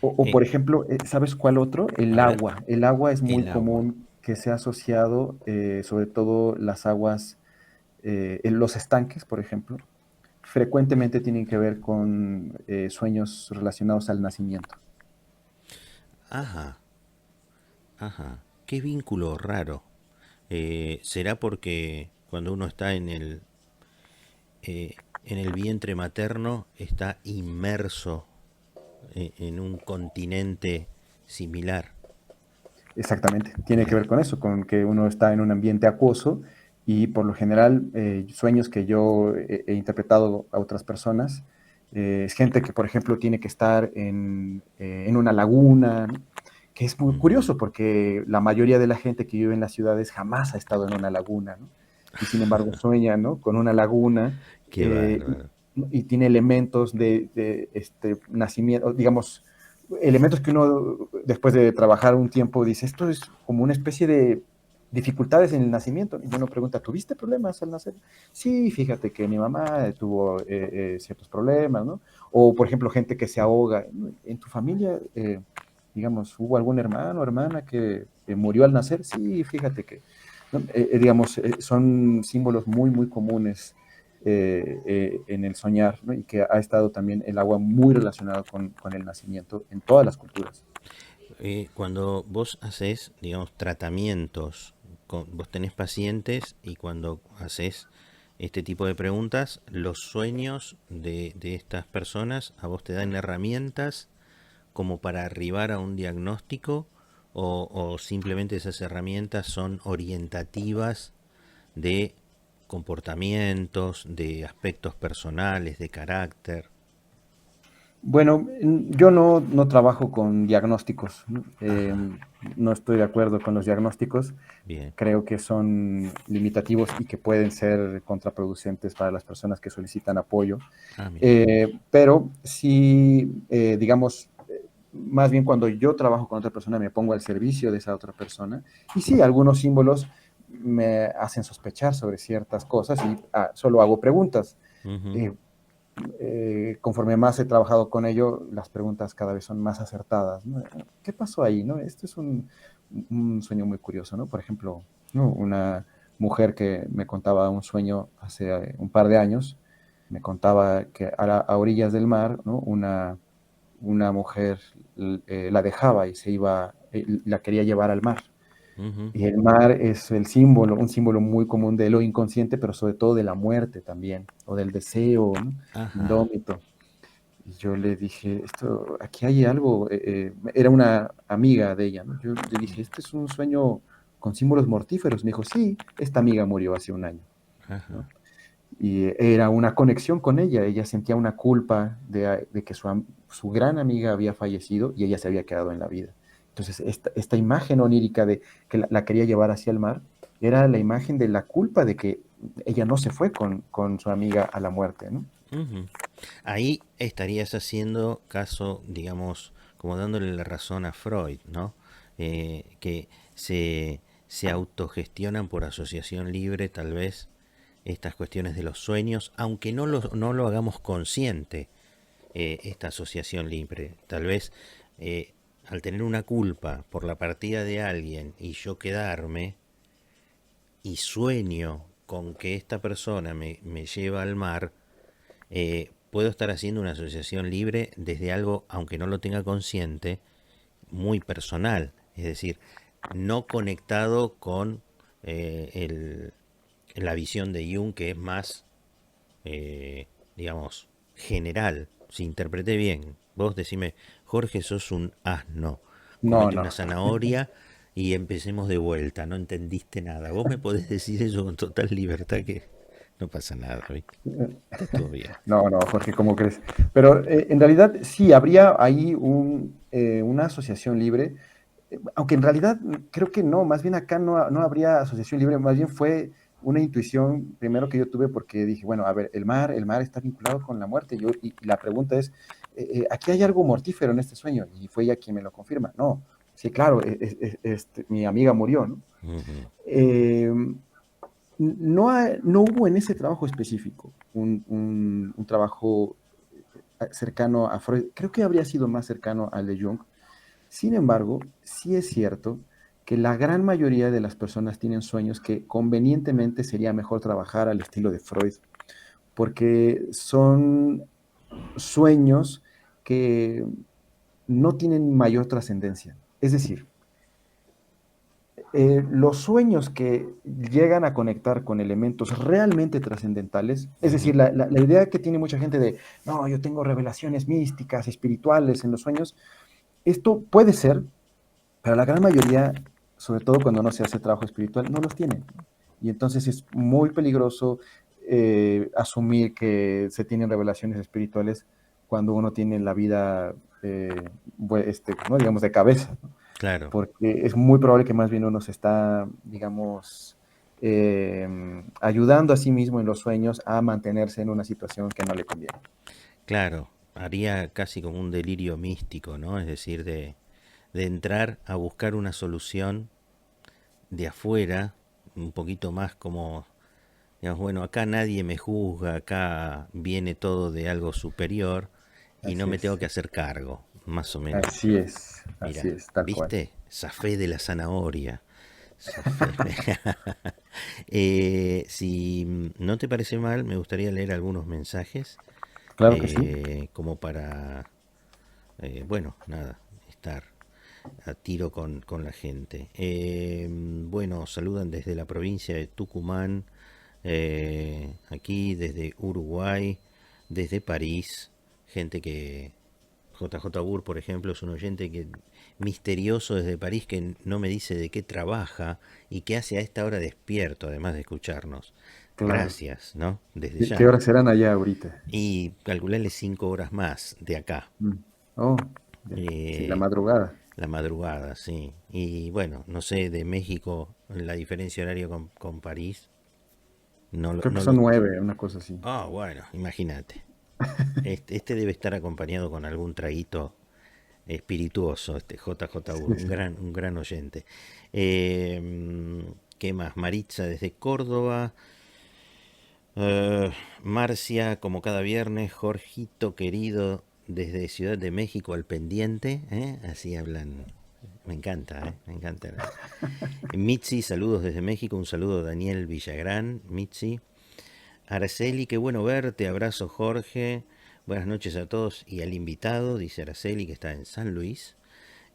O, Eh, por ejemplo, ¿sabes cuál otro? El a ver, agua. El agua es muy el agua. común que sea asociado, sobre todo las aguas, en los estanques, por ejemplo, frecuentemente tienen que ver con sueños relacionados al nacimiento. Ajá, ajá. Qué vínculo raro. ¿Será porque cuando uno está en el vientre materno está inmerso en un continente similar? Exactamente, tiene que Bien. ver con eso, con que uno está en un ambiente acuoso y por lo general sueños que yo he interpretado a otras personas, es gente que por ejemplo tiene que estar en una laguna, ¿no? Que es muy Ujú. curioso porque la mayoría de la gente que vive en las ciudades jamás ha estado en una laguna, ¿no? Y sin embargo sueña, ¿no? Con una laguna, Qué bárbaro. y tiene elementos de nacimiento, digamos, elementos que uno después de trabajar un tiempo dice, esto es como una especie de dificultades en el nacimiento. Y uno pregunta, ¿tuviste problemas al nacer? Sí, fíjate que mi mamá tuvo ciertos problemas, ¿no? O, por ejemplo, gente que se ahoga. ¿En tu familia, digamos, hubo algún hermano o hermana que murió al nacer? Sí, fíjate que, ¿no? Digamos, son símbolos muy, muy comunes en el soñar, ¿no? Y que ha estado también el agua muy relacionado con el nacimiento en todas las culturas. Cuando vos haces, digamos, tratamientos, vos tenés pacientes y cuando haces este tipo de preguntas, los sueños de estas personas a vos te dan herramientas como para arribar a un diagnóstico o simplemente esas herramientas son orientativas de comportamientos, de aspectos personales, de carácter. Bueno, yo no trabajo con diagnósticos, ¿no? Ajá, No estoy de acuerdo con los diagnósticos. bien. Creo que son limitativos y que pueden ser contraproducentes para las personas que solicitan apoyo. Ah, mira. Pero sí, digamos, más bien cuando yo trabajo con otra persona me pongo al servicio de esa otra persona. Y sí, algunos símbolos me hacen sospechar sobre ciertas cosas y solo hago preguntas. Ujú. Eh, Conforme más he trabajado con ello, las preguntas cada vez son más acertadas, ¿no? ¿Qué pasó ahí, no? Este es un sueño muy curioso, ¿no? Por ejemplo, ¿no? Una mujer que me contaba un sueño hace un par de años, me contaba que a orillas del mar, ¿no? Una mujer la dejaba y se iba, la quería llevar al mar. Ujú. Y el mar es el símbolo, un símbolo muy común de lo inconsciente, pero sobre todo de la muerte también, o del deseo, ¿no? Ajá. Indómito. Y yo le dije, esto, aquí hay algo, era una amiga de ella, ¿no? Yo le dije, este es un sueño con símbolos mortíferos. Me dijo, sí, esta amiga murió hace un año, ¿no? Ajá. Y era una conexión con ella sentía una culpa de que su gran amiga había fallecido y ella se había quedado en la vida. Entonces, esta imagen onírica de que la quería llevar hacia el mar, era la imagen de la culpa de que ella no se fue con su amiga a la muerte, ¿no? Ujú. Ahí estarías haciendo caso, digamos, como dándole la razón a Freud, ¿no? Que se autogestionan por asociación libre, tal vez, estas cuestiones de los sueños, aunque no lo hagamos consciente, esta asociación libre. Tal vez al tener una culpa por la partida de alguien y yo quedarme y sueño con que esta persona me lleva al mar, puedo estar haciendo una asociación libre desde algo, aunque no lo tenga consciente, muy personal, es decir, no conectado con la visión de Jung, que es más, digamos, general. Si interpreté bien, vos decime, Jorge, sos un asno, No, comete no. una zanahoria y empecemos de vuelta, no entendiste nada. Vos me podés decir eso con total libertad que no pasa nada, ¿viste? Está todo bien. No, no, Jorge, ¿cómo crees? Pero en realidad sí, habría ahí una asociación libre. Aunque en realidad creo que no, más bien acá no habría asociación libre, más bien fue una intuición primero que yo tuve porque dije, bueno, a ver, el mar está vinculado con la muerte. Y la pregunta es, ¿aquí hay algo mortífero en este sueño? Y fue ella quien me lo confirma. No, sí, claro, mi amiga murió, ¿no? Ujú. Eh, no hubo en ese trabajo específico un trabajo cercano a Freud. Creo que habría sido más cercano al de Jung. Sin embargo, sí es cierto que la gran mayoría de las personas tienen sueños que convenientemente sería mejor trabajar al estilo de Freud, porque son sueños que no tienen mayor trascendencia. Es decir, los sueños que llegan a conectar con elementos realmente trascendentales, es decir, Ujú. la idea que tiene mucha gente de, no, yo tengo revelaciones místicas, espirituales en los sueños, esto puede ser, pero la gran mayoría, sobre todo cuando no se hace trabajo espiritual, no los tienen. Y entonces es muy peligroso asumir que se tienen revelaciones espirituales cuando uno tiene la vida, ¿no? digamos, de cabeza, ¿no? Claro, Porque es muy probable que más bien uno se está, digamos, ayudando a sí mismo en los sueños a mantenerse en una situación que no le conviene. claro. Haría casi como un delirio místico, ¿no? Es decir, de entrar a buscar una solución de afuera, un poquito más como, digamos, bueno, acá nadie me juzga, acá viene todo de algo superior y no Así me tengo es, que hacer cargo, más o menos. así Mira, es, tal cual. ¿viste? Zafé de la zanahoria. Zafé. Si no te parece mal, me gustaría leer algunos mensajes Claro que sí. como para, bueno, nada, estar a tiro con la gente. Bueno, saludan desde la provincia de Tucumán, aquí desde Uruguay, desde París, gente que... JJ Burr, por ejemplo, es un oyente que misterioso desde París que no me dice de qué trabaja y qué hace a esta hora despierto, además de escucharnos. Claro. Gracias, ¿no? Desde ¿Qué ya. horas serán allá ahorita? Y calcularle 5 horas más de acá. Mm. Oh, sí, la Eh, madrugada. la madrugada, sí. Y bueno, no sé, de México, la diferencia horaria con París, no lo... Creo que No son lo 9, una cosa así. ah, bueno, imagínate. Este debe estar acompañado con algún traguito espirituoso, este JJ Ur, Sí, sí. un gran oyente. ¿Qué más? Maritza desde Córdoba. Marcia, como cada viernes. Jorgito querido desde Ciudad de México al pendiente. Así hablan. Me encanta, me encanta. Mitzi, saludos desde México. Un saludo a Daniel Villagrán. Mitzi. Araceli, qué bueno verte. Abrazo, Jorge. Buenas noches a todos y al invitado, dice Araceli, que está en San Luis.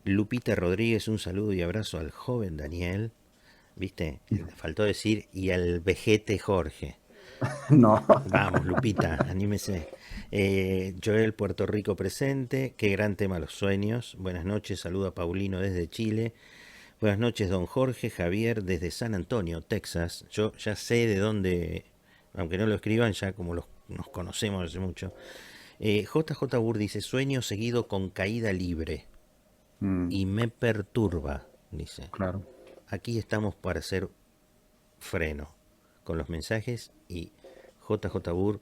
Lupita Rodríguez, un saludo y abrazo al joven Daniel. ¿Viste? Faltó decir y al vejete Jorge. No. Vamos, Lupita, anímese. Joel, Puerto Rico presente. Qué gran tema los sueños. Buenas noches, saludo a Paulino desde Chile. Buenas noches, don Jorge Javier desde San Antonio, Texas. Yo ya sé de dónde, aunque no lo escriban, ya como nos conocemos hace mucho. JJ Burr dice, sueño seguido con caída libre Mm, y me perturba, dice. claro. Aquí estamos para hacer freno con los mensajes y JJ Burr,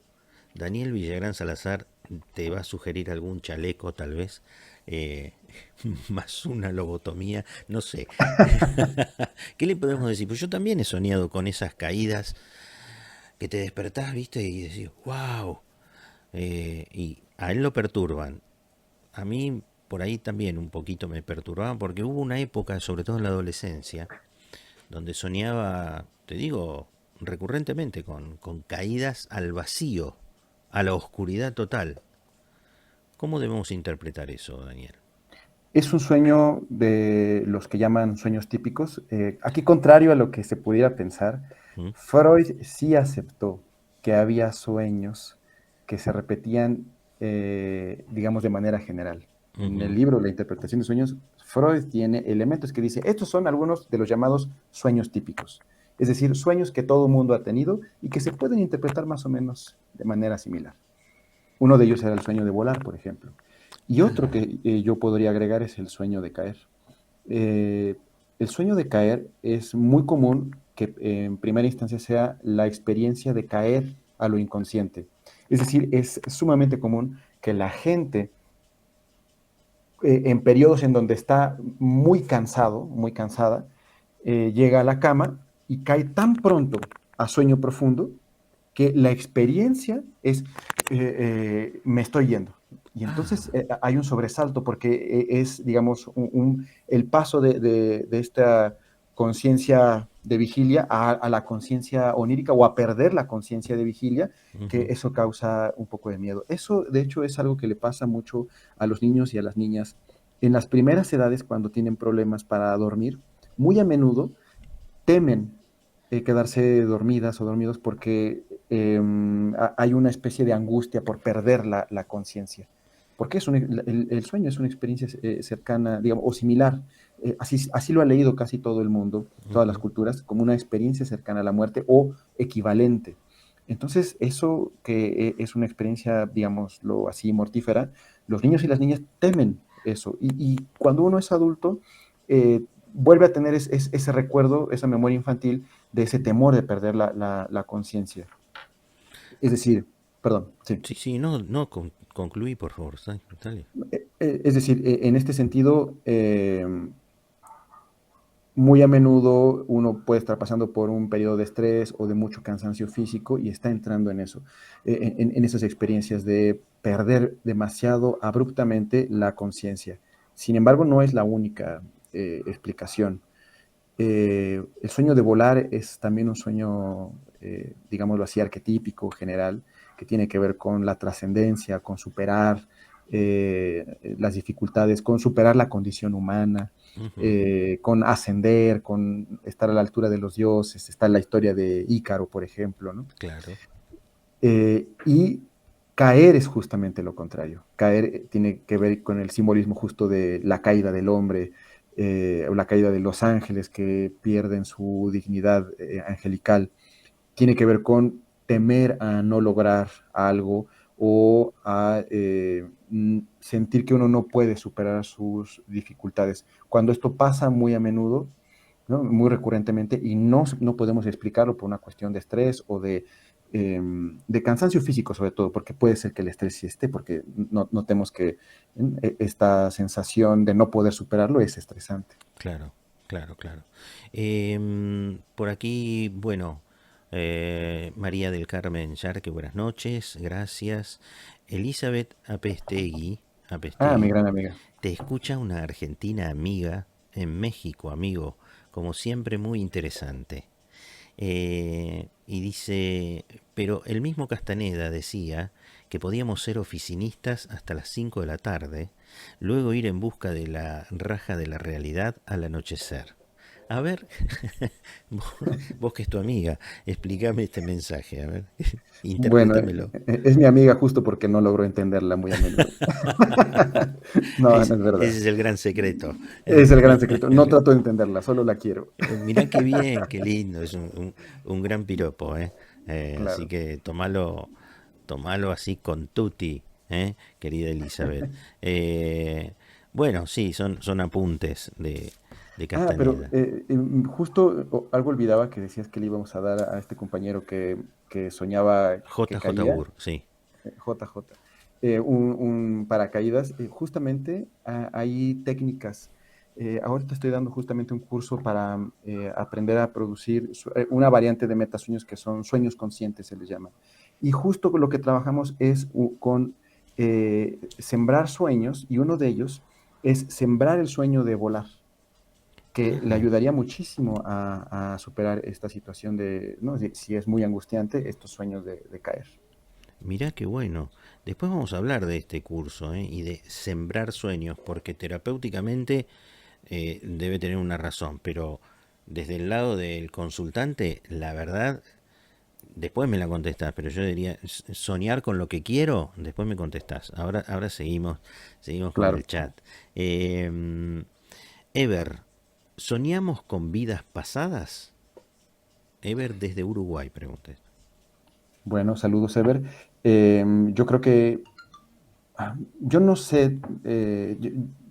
Daniel Villagrán Salazar te va a sugerir algún chaleco tal vez, eh, más una lobotomía, no sé. ¿Qué le podemos decir? Pues yo también he soñado con esas caídas que te despertás, viste, y decís, wow, y a él lo perturban. A mí por ahí también un poquito me perturbaban porque hubo una época, sobre todo en la adolescencia, donde soñaba, te digo, recurrentemente con caídas al vacío, a la oscuridad total. ¿Cómo debemos interpretar eso, Daniel? Es un sueño de los que llaman sueños típicos. Aquí, contrario a lo que se pudiera pensar, ¿Mm? Freud sí aceptó que había sueños que se repetían, digamos, de manera general. En el Ujú. libro La interpretación de sueños, Freud tiene elementos que dice, estos son algunos de los llamados sueños típicos. Es decir, sueños que todo mundo ha tenido y que se pueden interpretar más o menos de manera similar. Uno de ellos era el sueño de volar, por ejemplo. Y otro Ah, que yo podría agregar es el sueño de caer. eh, el sueño de caer es muy común que en primera instancia sea la experiencia de caer a lo inconsciente. Es decir, es sumamente común que la gente en periodos en donde está muy cansado, muy cansada, llega a la cama y cae tan pronto a sueño profundo que la experiencia es, me estoy yendo. Y entonces Ah, hay un sobresalto porque es, digamos, el paso de esta conciencia de vigilia a la conciencia onírica o a perder la conciencia de vigilia, que ujú, eso causa un poco de miedo. Eso, de hecho, es algo que le pasa mucho a los niños y a las niñas en las primeras edades cuando tienen problemas para dormir. Muy a menudo temen quedarse dormidas o dormidos porque hay una especie de angustia por perder la conciencia. Porque el sueño es una experiencia cercana, digamos, o similar. Así lo ha leído casi todo el mundo, todas las ujú. culturas, como una experiencia cercana a la muerte o equivalente. Entonces, eso que es una experiencia, digámoslo así, mortífera, los niños y las niñas temen eso. Y cuando uno es adulto, vuelve a tener ese recuerdo, esa memoria infantil de ese temor de perder la conciencia. Es decir, perdón, sí. Sí, sí, no, no, concluí, por favor. Dale. Es decir, en este sentido, muy a menudo uno puede estar pasando por un periodo de estrés o de mucho cansancio físico y está entrando en eso, en esas experiencias de perder demasiado abruptamente la conciencia. Sin embargo, no es la única explicación. El sueño de volar es también un sueño, digámoslo así, arquetípico, general, que tiene que ver con la trascendencia, con superar las dificultades, con superar la condición humana, Ujú, con ascender, con estar a la altura de los dioses. Está la historia de Ícaro, por ejemplo, ¿no? claro. Y caer es justamente lo contrario. Caer tiene que ver con el simbolismo justo de la caída del hombre, o la caída de los ángeles que pierden su dignidad angelical. Tiene que ver con temer a no lograr algo o a sentir que uno no puede superar sus dificultades. Cuando esto pasa muy a menudo, ¿no? Muy recurrentemente, y no podemos explicarlo por una cuestión de estrés o de cansancio físico sobre todo, porque puede ser que el estrés sí esté, porque notemos que esta sensación de no poder superarlo es estresante. Claro, claro, claro. Por aquí, bueno, María del Carmen Yarque, buenas noches, gracias. Elizabeth Ah, mi Apestegui, gran amiga. te escucha una argentina amiga en México, amigo, como siempre muy interesante. Y dice, pero el mismo Castaneda decía que podíamos ser oficinistas hasta las 5 de la tarde, luego ir en busca de la raja de la realidad al anochecer. A ver, vos, vos que es tu amiga, explícame este mensaje, a ver, Bueno, interprétamelo. es mi amiga justo porque no logro entenderla muy a menudo. No, no es Ese verdad. es el gran secreto. Es el gran secreto. No trato de entenderla, solo la quiero. Mirá qué bien, qué lindo, es un gran piropo, ¿eh? Así Claro. que tomalo así con tutti, querida Elizabeth. Bueno, sí, son apuntes de Ah, pero Castaneda. justo algo olvidaba que decías que le íbamos a dar a este compañero que soñaba que J. J. caía, Burr, sí. JJ, un paracaídas. Justamente hay técnicas. Ahorita estoy dando justamente un curso para aprender a producir una variante de metasueños que son sueños conscientes, se les llama. Y justo lo que trabajamos es con sembrar sueños, y uno de ellos es sembrar el sueño de volar, que le Ajá, ayudaría muchísimo a superar esta situación de, ¿no? Si es muy angustiante, estos sueños de caer. mirá qué bueno. Después vamos a hablar de este curso, y de sembrar sueños, porque terapéuticamente debe tener una razón, pero desde el lado del consultante, la verdad, después me la contestás, pero yo diría soñar con lo que quiero, después me contestás. Ahora seguimos con Claro. el chat. Ever, ¿soñamos con vidas pasadas? Ever desde Uruguay, pregunté. Bueno, saludos, Ever. Yo creo que yo no sé,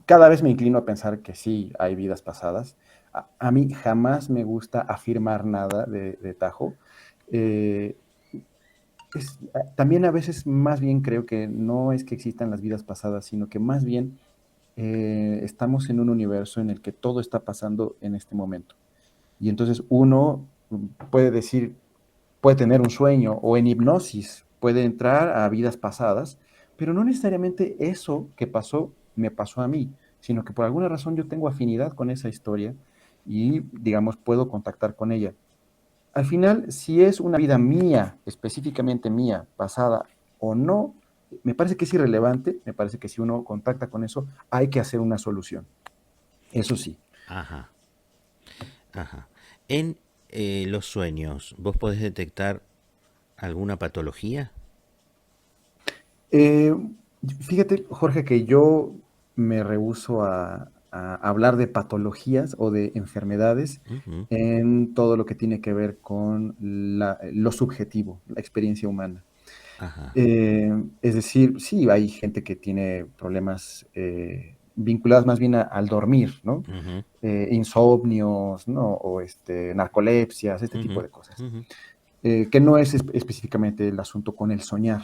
cada vez me inclino a pensar que sí hay vidas pasadas. A mí jamás me gusta afirmar nada de tajo. Eh, también a veces más bien creo que no es que existan las vidas pasadas, sino que más bien estamos en un universo en el que todo está pasando en este momento. Y entonces uno puede decir, puede tener un sueño o en hipnosis puede entrar a vidas pasadas, pero no necesariamente eso que pasó me pasó a mí, sino que por alguna razón yo tengo afinidad con esa historia y, digamos, puedo contactar con ella. Al final, si es una vida mía, específicamente mía, pasada o no, me parece que es irrelevante, me parece que si uno contacta con eso, hay que hacer una solución. Eso sí. Ajá, ajá. En los sueños, ¿vos podés detectar alguna patología? Eh, Fíjate, Jorge, que yo me rehúso a hablar de patologías o de enfermedades Ujú, en todo lo que tiene que ver con lo subjetivo, la experiencia humana. ajá. Es decir, sí, hay gente que tiene problemas vinculados más bien al dormir, ¿no? Ujú, Insomnios, ¿no? O narcolepsias, este tipo ujú, de cosas. ujú, Que no es específicamente el asunto con el soñar.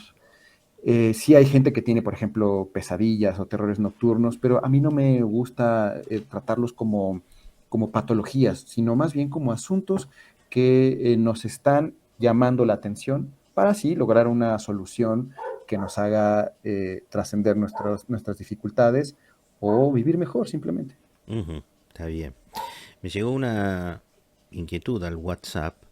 Sí hay gente que tiene, por ejemplo, pesadillas o terrores nocturnos, pero a mí no me gusta tratarlos como patologías, sino más bien como asuntos que nos están llamando la atención para así lograr una solución que nos haga trascender nuestras dificultades o vivir mejor simplemente. ujú. Está bien. Me llegó una inquietud al WhatsApp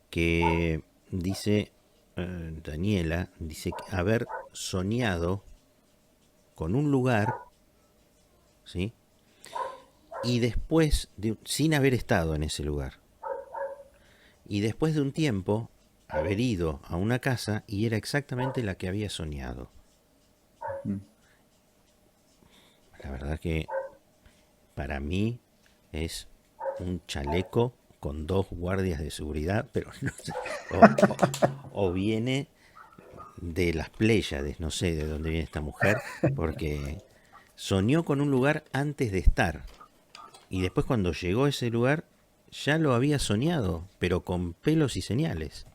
que dice, Daniela, dice haber soñado con un lugar, ¿sí? Y después, sin haber estado en ese lugar, y después de un tiempo, haber ido a una casa y era exactamente la que había soñado. Mm. La verdad que para mí es un chaleco con dos guardias de seguridad, pero no sé, o viene de las Pléyades, no sé de dónde viene esta mujer, porque soñó con un lugar antes de estar. Y después cuando llegó a ese lugar, ya lo había soñado, pero con pelos y señales.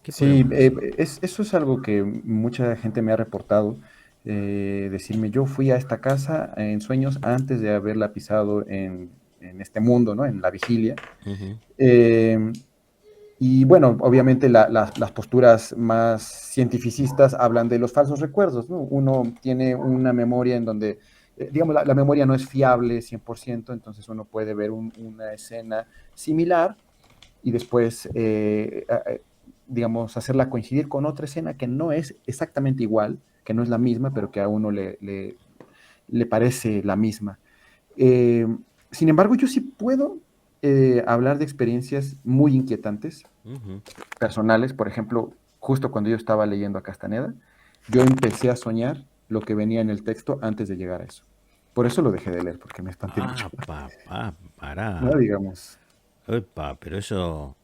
¿Qué Sí, podemos hacer? eso es algo que mucha gente me ha reportado, decirme, yo fui a esta casa en sueños antes de haberla pisado en este mundo, ¿no? En la vigilia. Ujú. Eh, y bueno, obviamente las posturas más cientificistas hablan de los falsos recuerdos, ¿no? Uno tiene una memoria en donde, digamos, la memoria no es fiable 100%, entonces uno puede ver una escena similar y después, digamos, hacerla coincidir con otra escena que no es exactamente igual, que no es la misma, pero que a uno le parece la misma. Eh, Sin embargo, yo sí puedo hablar de experiencias muy inquietantes, Ujú. personales. Por ejemplo, justo cuando yo estaba leyendo a Castaneda, yo empecé a soñar lo que venía en el texto antes de llegar a eso. Por eso lo dejé de leer, porque me espanté mucho, Ah, papá, ¿no? pará. Digamos. Epa, pero eso...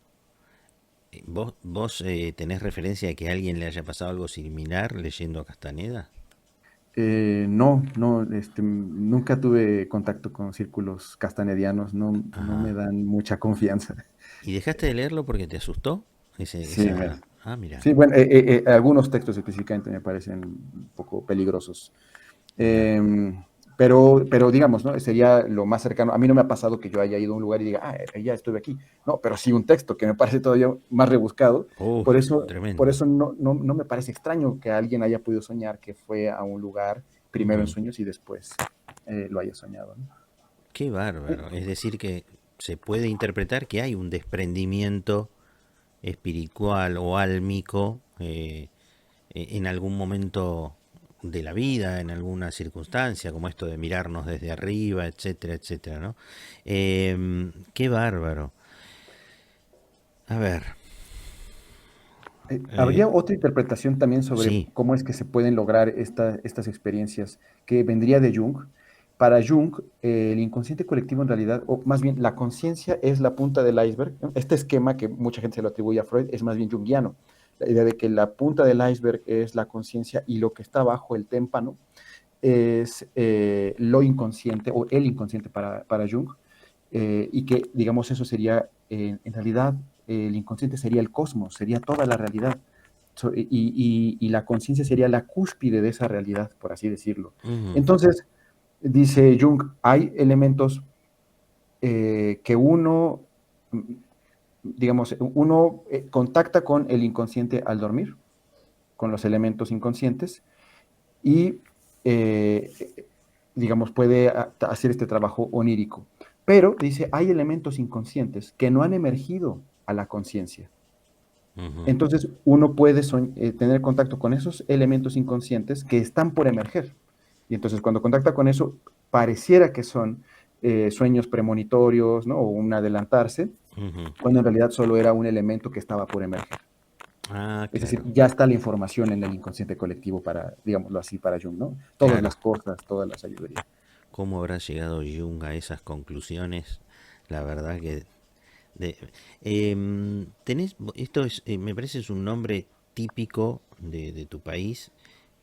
¿Vos tenés referencia de que a alguien le haya pasado algo similar leyendo a Castaneda? No, no, nunca tuve contacto con círculos castanedianos, no, no me Ajá. dan mucha confianza. ¿Y dejaste de leerlo porque te asustó? Sí, Ah, mira, sí, bueno, algunos textos específicamente me parecen un poco peligrosos. mira. Em, pero digamos, ¿no? Sería lo más cercano. A mí no me ha pasado que yo haya ido a un lugar y diga, ya estuve aquí. No, pero sí un texto que me parece todavía más rebuscado. Por Tremendo. eso no me parece extraño que alguien haya podido soñar que fue a un lugar primero en Ujú. sueños y después lo haya soñado, ¿no? Qué bárbaro. Es decir, que se puede interpretar que hay un desprendimiento espiritual o álmico en algún momento de la vida, en alguna circunstancia, como esto de mirarnos desde arriba, etcétera, etcétera, ¿no? Qué bárbaro. A ver, Habría eh, otra interpretación también sobre sí. cómo es que se pueden lograr estas experiencias, que vendría de Jung. Para Jung, el inconsciente colectivo en realidad, o más bien la conciencia es la punta del iceberg, ¿no? Este esquema que mucha gente se lo atribuye a Freud es más bien junguiano. La idea de que la punta del iceberg es la conciencia y lo que está bajo el témpano es lo inconsciente o el inconsciente para Jung, y que, digamos, eso sería, en realidad, el inconsciente sería el cosmos, sería toda la realidad. Y la conciencia sería la cúspide de esa realidad, por así decirlo. Ujú. Entonces, dice Jung, hay elementos que uno, digamos, uno contacta con el inconsciente al dormir, con los elementos inconscientes, y, eh, digamos, puede hacer este trabajo onírico. Pero, dice, hay elementos inconscientes que no han emergido a la conciencia. Ujú. Entonces, uno puede tener contacto con esos elementos inconscientes que están por emerger. Y entonces, cuando contacta con eso, pareciera que son sueños premonitorios, ¿no? O un adelantarse, Ujú. cuando en realidad solo era un elemento que estaba por emerger. Ah, Es decir, claro, ya está la información en el inconsciente colectivo para, digámoslo así, para Jung, ¿no? Todas claro. las cosas, todas las sabidurías. ¿Cómo habrá llegado Jung a esas conclusiones? La verdad que... tenés, esto es, me parece es un nombre típico de tu país.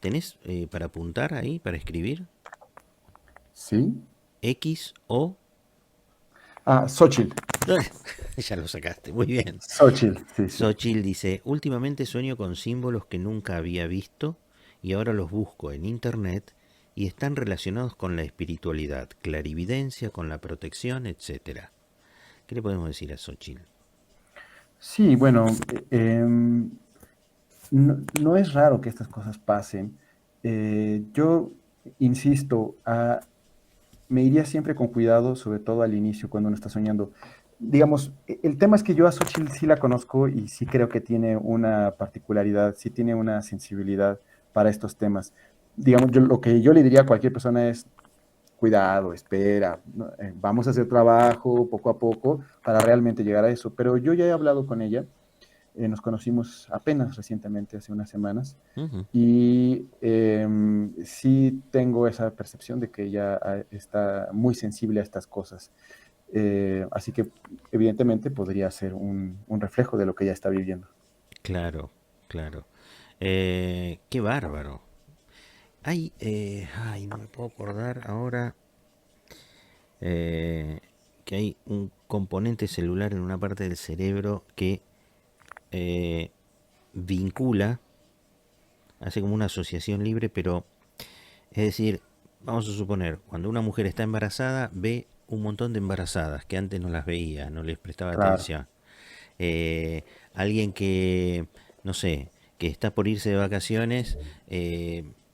¿Tenés para apuntar ahí, para escribir? ¿Sí? X o... Ah, Xochitl. Ya lo sacaste, muy bien. Xochitl, sí, sí. Xochitl dice, últimamente sueño con símbolos que nunca había visto y ahora los busco en internet y están relacionados con la espiritualidad, clarividencia, con la protección, etcétera. ¿Qué le podemos decir a Xochitl? Sí, bueno, no es raro que estas cosas pasen. Yo insisto, me iría siempre con cuidado, sobre todo al inicio, cuando uno está soñando. Digamos, el tema es que yo a Xochitl sí la conozco y sí creo que tiene una particularidad, sí tiene una sensibilidad para estos temas. Digamos, lo que yo le diría a cualquier persona es, cuidado, espera, ¿no? Vamos a hacer trabajo poco a poco para realmente llegar a eso. Pero yo ya he hablado con ella, nos conocimos apenas recientemente, hace unas semanas, Ujú. y sí tengo esa percepción de que ella está muy sensible a estas cosas. Así que evidentemente podría ser un reflejo de lo que ella está viviendo. Claro, claro. Qué bárbaro. Ay, no me puedo acordar ahora eh, que hay un componente celular en una parte del cerebro que eh, vincula, hace como una asociación libre, pero es decir, vamos a suponer, cuando una mujer está embarazada, ve un montón de embarazadas que antes no las veía, no les prestaba Claro, atención. Alguien que, no sé, que está por irse de vacaciones,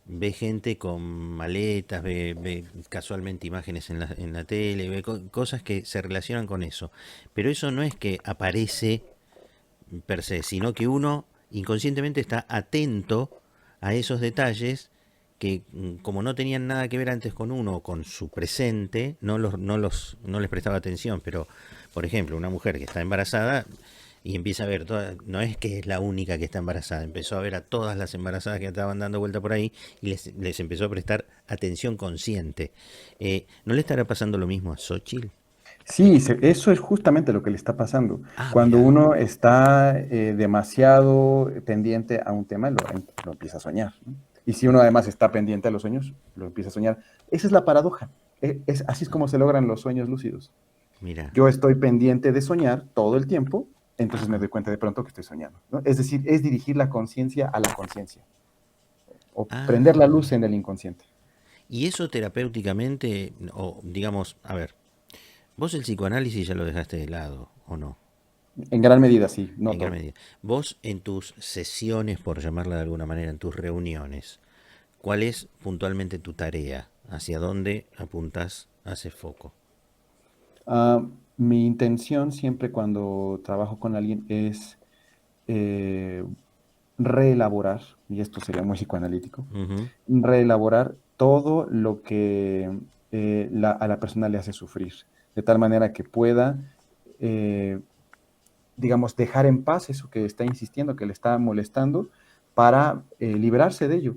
ve gente con maletas, ve casualmente imágenes en la tele, ve cosas que se relacionan con eso. Pero eso no es que aparece per se, sino que uno inconscientemente está atento a esos detalles que como no tenían nada que ver antes con uno o con su presente, no les prestaba atención. Pero, por ejemplo, una mujer que está embarazada y empieza a ver, no es que es la única que está embarazada, empezó a ver a todas las embarazadas que estaban dando vuelta por ahí y les empezó a prestar atención consciente. ¿No le estará pasando lo mismo a Xochitl? sí, eso es justamente lo que le está pasando. Ah, Cuando mira. uno está demasiado pendiente a un tema, lo empieza a soñar, ¿no? Y si uno además está pendiente a los sueños, lo empieza a soñar. Esa es la paradoja. Así es como se logran los sueños lúcidos. Mira. Yo estoy pendiente de soñar todo el tiempo, entonces me Ajá. doy cuenta de pronto que estoy soñando, ¿no? Es decir, es dirigir la conciencia a la conciencia, o prender la luz Ah. en el inconsciente. Y eso terapéuticamente, o digamos, a ver, vos el psicoanálisis ya lo dejaste de lado, ¿o no? En gran medida, sí, no En gran todo. medida. Vos en tus sesiones, por llamarla de alguna manera, en tus reuniones, ¿cuál es puntualmente tu tarea? ¿Hacia dónde apuntas, haces foco? Ah, mi intención siempre cuando trabajo con alguien es eh, reelaborar, y esto sería muy psicoanalítico, Ujú. reelaborar todo lo que a la persona le hace sufrir, de tal manera que pueda, eh, digamos, dejar en paz eso que está insistiendo, que le está molestando, para librarse de ello.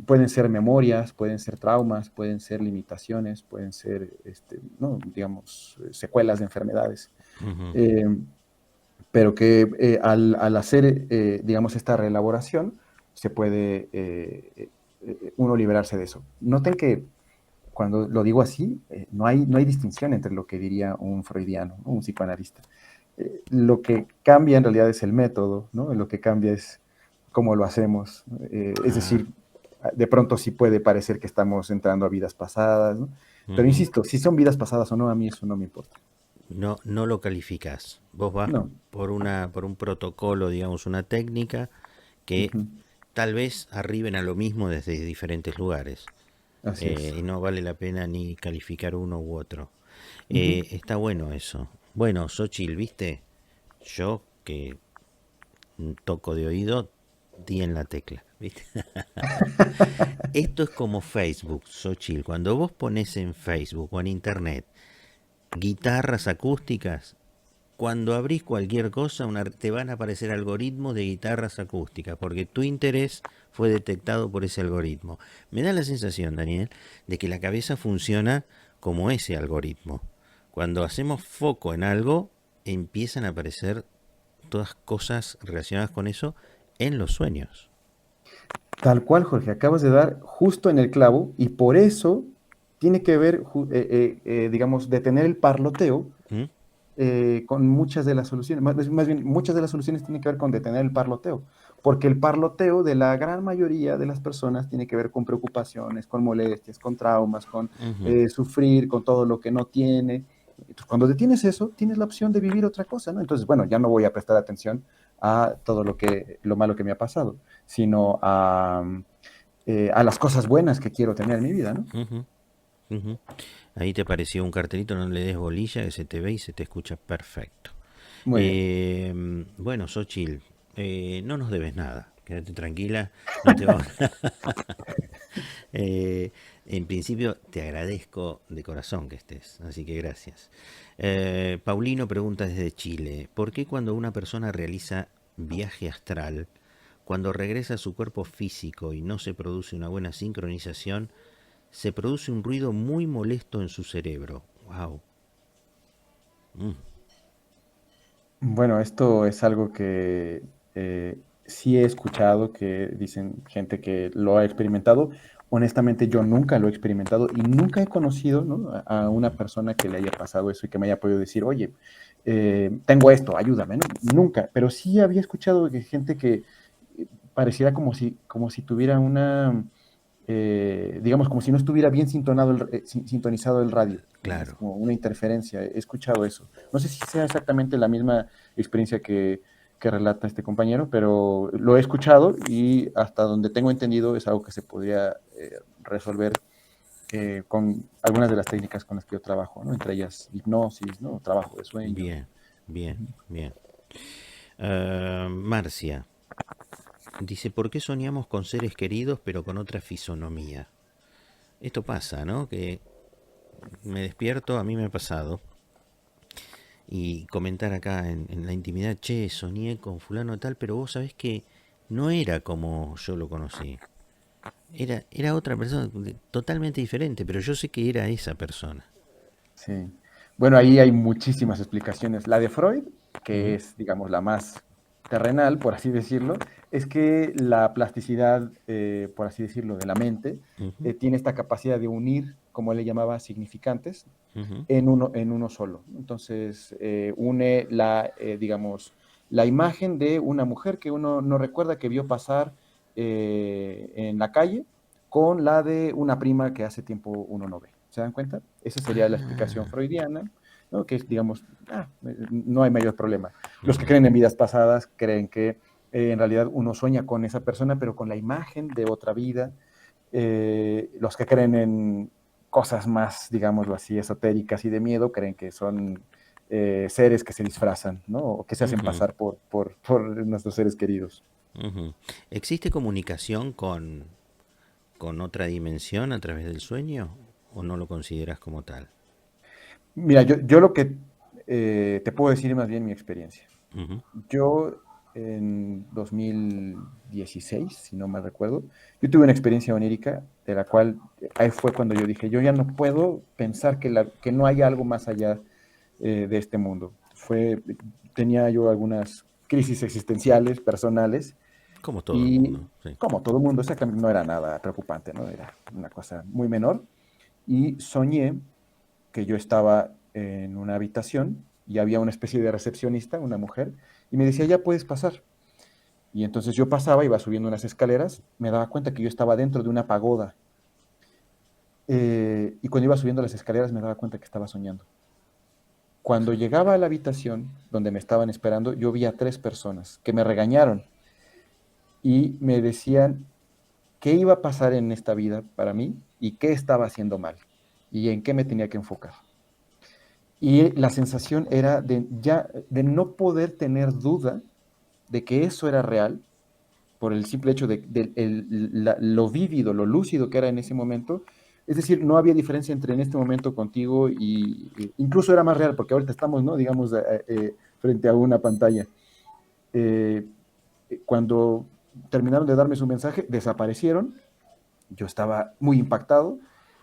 Pueden ser memorias, pueden ser traumas, pueden ser limitaciones, pueden ser, no, digamos, secuelas de enfermedades. Ujú. Eh, pero que al hacer, digamos, esta reelaboración, se puede uno liberarse de eso. Noten que cuando lo digo así, no hay distinción entre lo que diría un freudiano, ¿no? Un psicoanalista. Lo que cambia en realidad es el método, ¿no? Lo que cambia es cómo lo hacemos. Es Ah, decir, de pronto sí puede parecer que estamos entrando a vidas pasadas, ¿no? Pero ujú. insisto, si son vidas pasadas o no, a mí eso no me importa. No, no lo calificás. Vos vas No. por un protocolo, digamos, una técnica que Ujú. tal vez arriben a lo mismo desde diferentes lugares. Así es. Y no vale la pena ni calificar uno u otro. Ujú. Está bueno eso. Bueno, Xochitl, ¿viste? Yo que toco de oído, di en la tecla, ¿viste? Esto es como Facebook, Xochitl. Cuando vos pones en Facebook o en Internet guitarras acústicas, cuando abrís cualquier cosa te van a aparecer algoritmos de guitarras acústicas, porque tu interés fue detectado por ese algoritmo. Me da la sensación, Daniel, de que la cabeza funciona como ese algoritmo. Cuando hacemos foco en algo, empiezan a aparecer todas cosas relacionadas con eso en los sueños. Tal cual, Jorge, acabas de dar justo en el clavo y por eso tiene que ver, digamos, detener el parloteo ¿Mm? con muchas de las soluciones. Más bien, muchas de las soluciones tienen que ver con detener el parloteo, porque el parloteo de la gran mayoría de las personas tiene que ver con preocupaciones, con molestias, con traumas, con Ujú. sufrir, con todo lo que no tiene. Entonces, cuando detienes eso, tienes la opción de vivir otra cosa, ¿no? Entonces, bueno, ya no voy a prestar atención a todo lo malo que me ha pasado, sino a las cosas buenas que quiero tener en mi vida, ¿no? Ujú, ujú. Ahí te apareció un cartelito, no le des bolilla, que se te ve y se te escucha perfecto. Muy bien. Bueno, Xochitl, no nos debes nada. Quédate tranquila, no te vamos. En principio, te agradezco de corazón que estés, así que gracias. Paulino pregunta desde Chile: ¿por qué cuando una persona realiza viaje astral, cuando regresa a su cuerpo físico y no se produce una buena sincronización, se produce un ruido muy molesto en su cerebro? Wow. Mm, Bueno, esto es algo que sí he escuchado, que dicen gente que lo ha experimentado. Honestamente, yo nunca lo he experimentado y nunca he conocido, ¿no? a una persona que le haya pasado eso y que me haya podido decir, oye, tengo esto, ayúdame, ¿no? Nunca, pero sí había escuchado de gente que pareciera como si tuviera digamos, como si no estuviera bien sintonizado el radio, ¿no? Es claro. como una interferencia, he escuchado eso. No sé si sea exactamente la misma experiencia que relata este compañero, pero lo he escuchado y hasta donde tengo entendido es algo que se podría resolver con algunas de las técnicas con las que yo trabajo, ¿no? Entre ellas hipnosis, ¿no? Trabajo de sueño. Bien, bien, bien. Marcia dice: ¿por qué soñamos con seres queridos pero con otra fisonomía? Esto pasa, ¿no? Que me despierto, a mí me ha pasado, y comentar acá en la intimidad: che, soñé con fulano tal, pero vos sabés que no era como yo lo conocí. Era otra persona totalmente diferente, pero yo sé que era esa persona. Sí. Bueno, ahí hay muchísimas explicaciones. La de Freud, que Ujú, es, digamos, la más terrenal, por así decirlo, es que la plasticidad, por así decirlo, de la mente, ujú, tiene esta capacidad de unir, como él le llamaba, significantes ujú, en uno solo. Entonces, une digamos, la imagen de una mujer que uno no recuerda que vio pasar en la calle con la de una prima que hace tiempo uno no ve. ¿Se dan cuenta? Esa sería la explicación ah, freudiana, ¿no? Que es, digamos, no hay mayor problema. Los que ujú, creen en vidas pasadas creen que en realidad uno sueña con esa persona, pero con la imagen de otra vida. Los que creen en cosas más, digámoslo así, esotéricas y de miedo, creen que son seres que se disfrazan, ¿no? O que se hacen ujú, pasar por nuestros seres queridos. ujú. ¿Existe comunicación con otra dimensión a través del sueño o no lo consideras como tal? Mira, yo lo que te puedo decir más bien mi experiencia. Ujú, Yo en 2016, si no mal recuerdo, yo tuve una experiencia onírica de la cual ahí fue cuando yo dije, yo ya no puedo pensar que no hay algo más allá de este mundo. Tenía yo algunas crisis existenciales, personales, Como todo el Y mundo, sí. como todo el mundo, exactamente, no era nada preocupante, ¿no? Era una cosa muy menor. Y soñé que yo estaba en una habitación y había una especie de recepcionista, una mujer, y me decía, ya puedes pasar. Y entonces yo pasaba, iba subiendo unas escaleras, me daba cuenta que yo estaba dentro de una pagoda. Y cuando iba subiendo las escaleras me daba cuenta que estaba soñando. Cuando llegaba a la habitación donde me estaban esperando, yo vi a 3 personas que me regañaron y me decían qué iba a pasar en esta vida para mí y qué estaba haciendo mal y en qué me tenía que enfocar. Y la sensación era de no poder tener duda de que eso era real por el simple hecho de lo vívido, lo lúcido que era en ese momento. Es decir, no había diferencia entre en este momento contigo incluso era más real, porque ahorita estamos, ¿no? Digamos, frente a una pantalla. Eh, Cuando terminaron de darme su mensaje, desaparecieron. Yo estaba muy impactado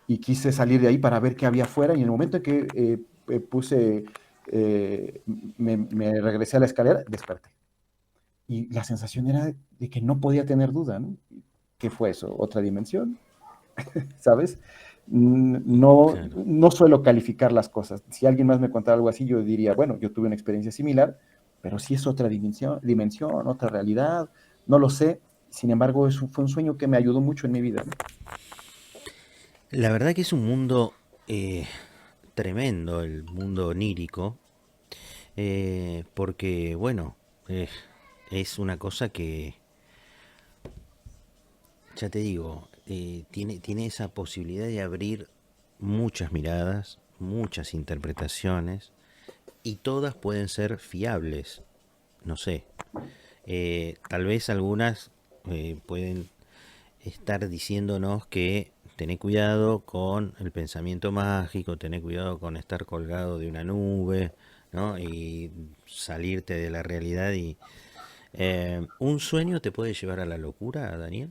y quise salir de ahí para ver qué había afuera. Y en el momento en que me regresé a la escalera, desperté. Y la sensación era de que no podía tener duda, ¿no? ¿Qué fue eso? ¿Otra dimensión? ¿Sabes? No, Claro. no suelo calificar las cosas. Si alguien más me contara algo así, yo diría, bueno, yo tuve una experiencia similar, pero sí es otra dimensión, otra realidad, no lo sé. Sin embargo, fue un sueño que me ayudó mucho en mi vida, ¿no? La verdad que es un mundo tremendo, el mundo onírico, porque, bueno, es una cosa que, ya te digo, tiene esa posibilidad de abrir muchas miradas, muchas interpretaciones, y todas pueden ser fiables. No sé, tal vez algunas pueden estar diciéndonos que tené cuidado con el pensamiento mágico, tené cuidado con estar colgado de una nube, ¿no? Y salirte de la realidad. Y ¿un sueño te puede llevar a la locura, Daniel?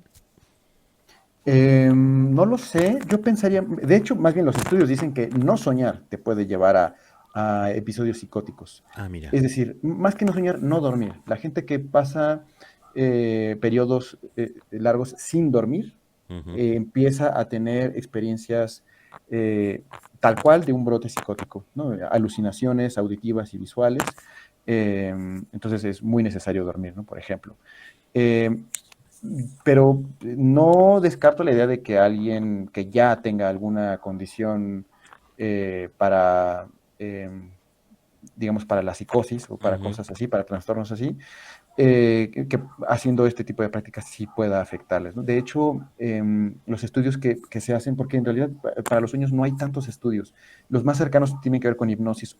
No lo sé, yo pensaría, de hecho, más bien los estudios dicen que no soñar te puede llevar a episodios psicóticos. Ah, mira. Es decir, más que no soñar, no dormir. La gente que pasa periodos largos sin dormir Ujú. empieza a tener experiencias eh, tal cual de un brote psicótico, ¿no? Alucinaciones auditivas y visuales. Entonces es muy necesario dormir, ¿no? Por ejemplo. Eh, pero no descarto la idea de que alguien que ya tenga alguna condición para, digamos, para la psicosis o para Ujú. cosas así, para trastornos así, que haciendo este tipo de prácticas sí pueda afectarles, ¿no? De hecho, los estudios que se hacen, porque en realidad para los sueños no hay tantos estudios, los más cercanos tienen que ver con hipnosis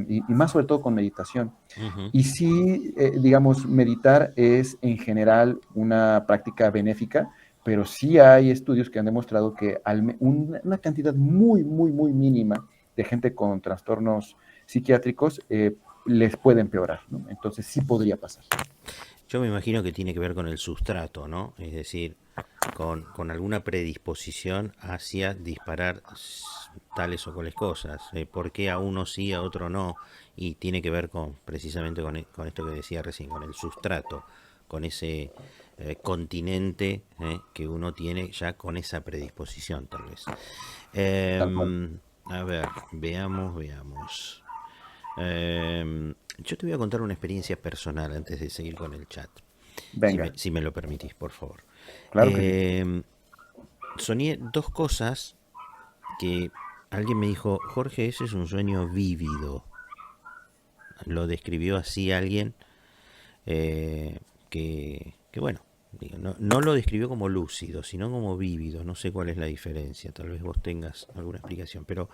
y más sobre todo con meditación. Ujú. Y sí, digamos, meditar es en general una práctica benéfica, pero sí hay estudios que han demostrado que una cantidad muy, muy, muy mínima de gente con trastornos psiquiátricos les puede empeorar, ¿no? Entonces sí podría pasar. Yo me imagino que tiene que ver con el sustrato, ¿no? Es decir, con alguna predisposición hacia disparar tales o cuales cosas. ¿Por qué a uno sí, a otro no? Y tiene que ver con precisamente con esto que decía recién, con el sustrato, con ese continente que uno tiene ya con esa predisposición, tal vez. Tal cual. A ver, veamos. Yo te voy a contar una experiencia personal antes de seguir con el chat, Venga, si me lo permitís, por favor. claro que sí. Eh, Soñé dos cosas que alguien me dijo, Jorge, ese es un sueño vívido. Lo describió así alguien que bueno, digo, no lo describió como lúcido, sino como vívido. No sé cuál es la diferencia, tal vez vos tengas alguna explicación, pero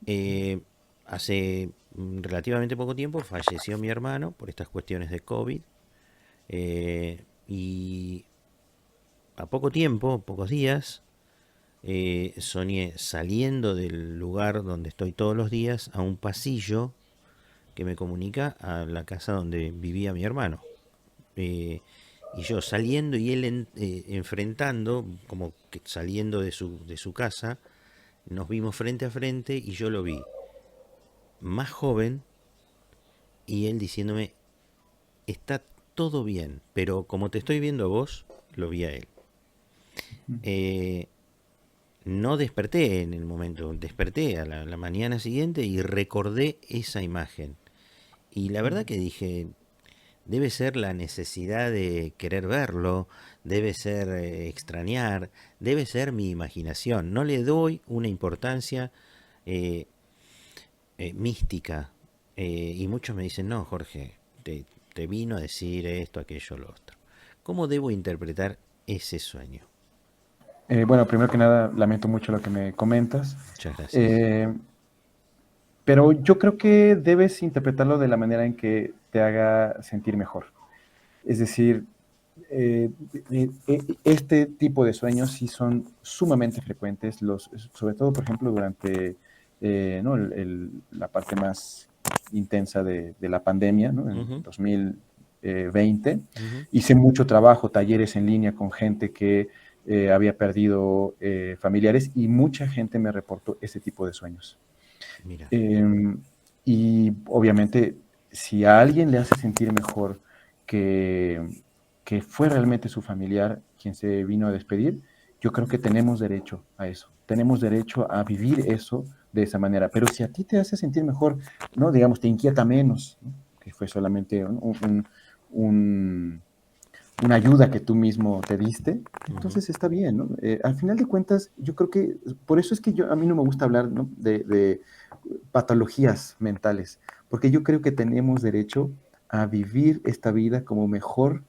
eh, hace relativamente poco tiempo falleció mi hermano por estas cuestiones de COVID. Y a poco tiempo, pocos días, soñé saliendo del lugar donde estoy todos los días a un pasillo que me comunica a la casa donde vivía mi hermano. Eh, y yo saliendo y él enfrentando, como que saliendo de su casa, nos vimos frente a frente y yo lo vi más joven y él diciéndome, está todo bien, pero como te estoy viendo a vos, lo vi a él. Eh, no desperté en el momento, desperté a la mañana siguiente y recordé esa imagen. Y la verdad que dije, debe ser la necesidad de querer verlo, debe ser extrañar, debe ser mi imaginación. No le doy una importancia eh, mística. Y muchos me dicen, no, Jorge, te vino a decir esto, aquello, lo otro. ¿Cómo debo interpretar ese sueño? Bueno, primero que nada, lamento mucho lo que me comentas, Muchas gracias. eh, pero yo creo que debes interpretarlo de la manera en que te haga sentir mejor. Es decir, eh, este tipo de sueños sí son sumamente frecuentes, sobre todo, por ejemplo, durante ¿no? la parte más intensa de la pandemia, ¿no? En Ujú, 2020. ujú. Hice mucho trabajo, talleres en línea con gente que había perdido familiares y mucha gente me reportó ese tipo de sueños. Mira, Eh, y obviamente, si a alguien le hace sentir mejor que, que fue realmente su familiar quien se vino a despedir, yo creo que tenemos derecho a eso. Tenemos derecho a vivir eso de esa manera. Pero si a ti te hace sentir mejor, ¿no? Digamos, te inquieta menos, ¿no? Que fue solamente un, una ayuda que tú mismo te diste, ujú, entonces está bien, ¿no? Al final de cuentas, yo creo que por eso es que a mí no me gusta hablar, ¿no? de patologías mentales, porque yo creo que tenemos derecho a vivir esta vida como mejor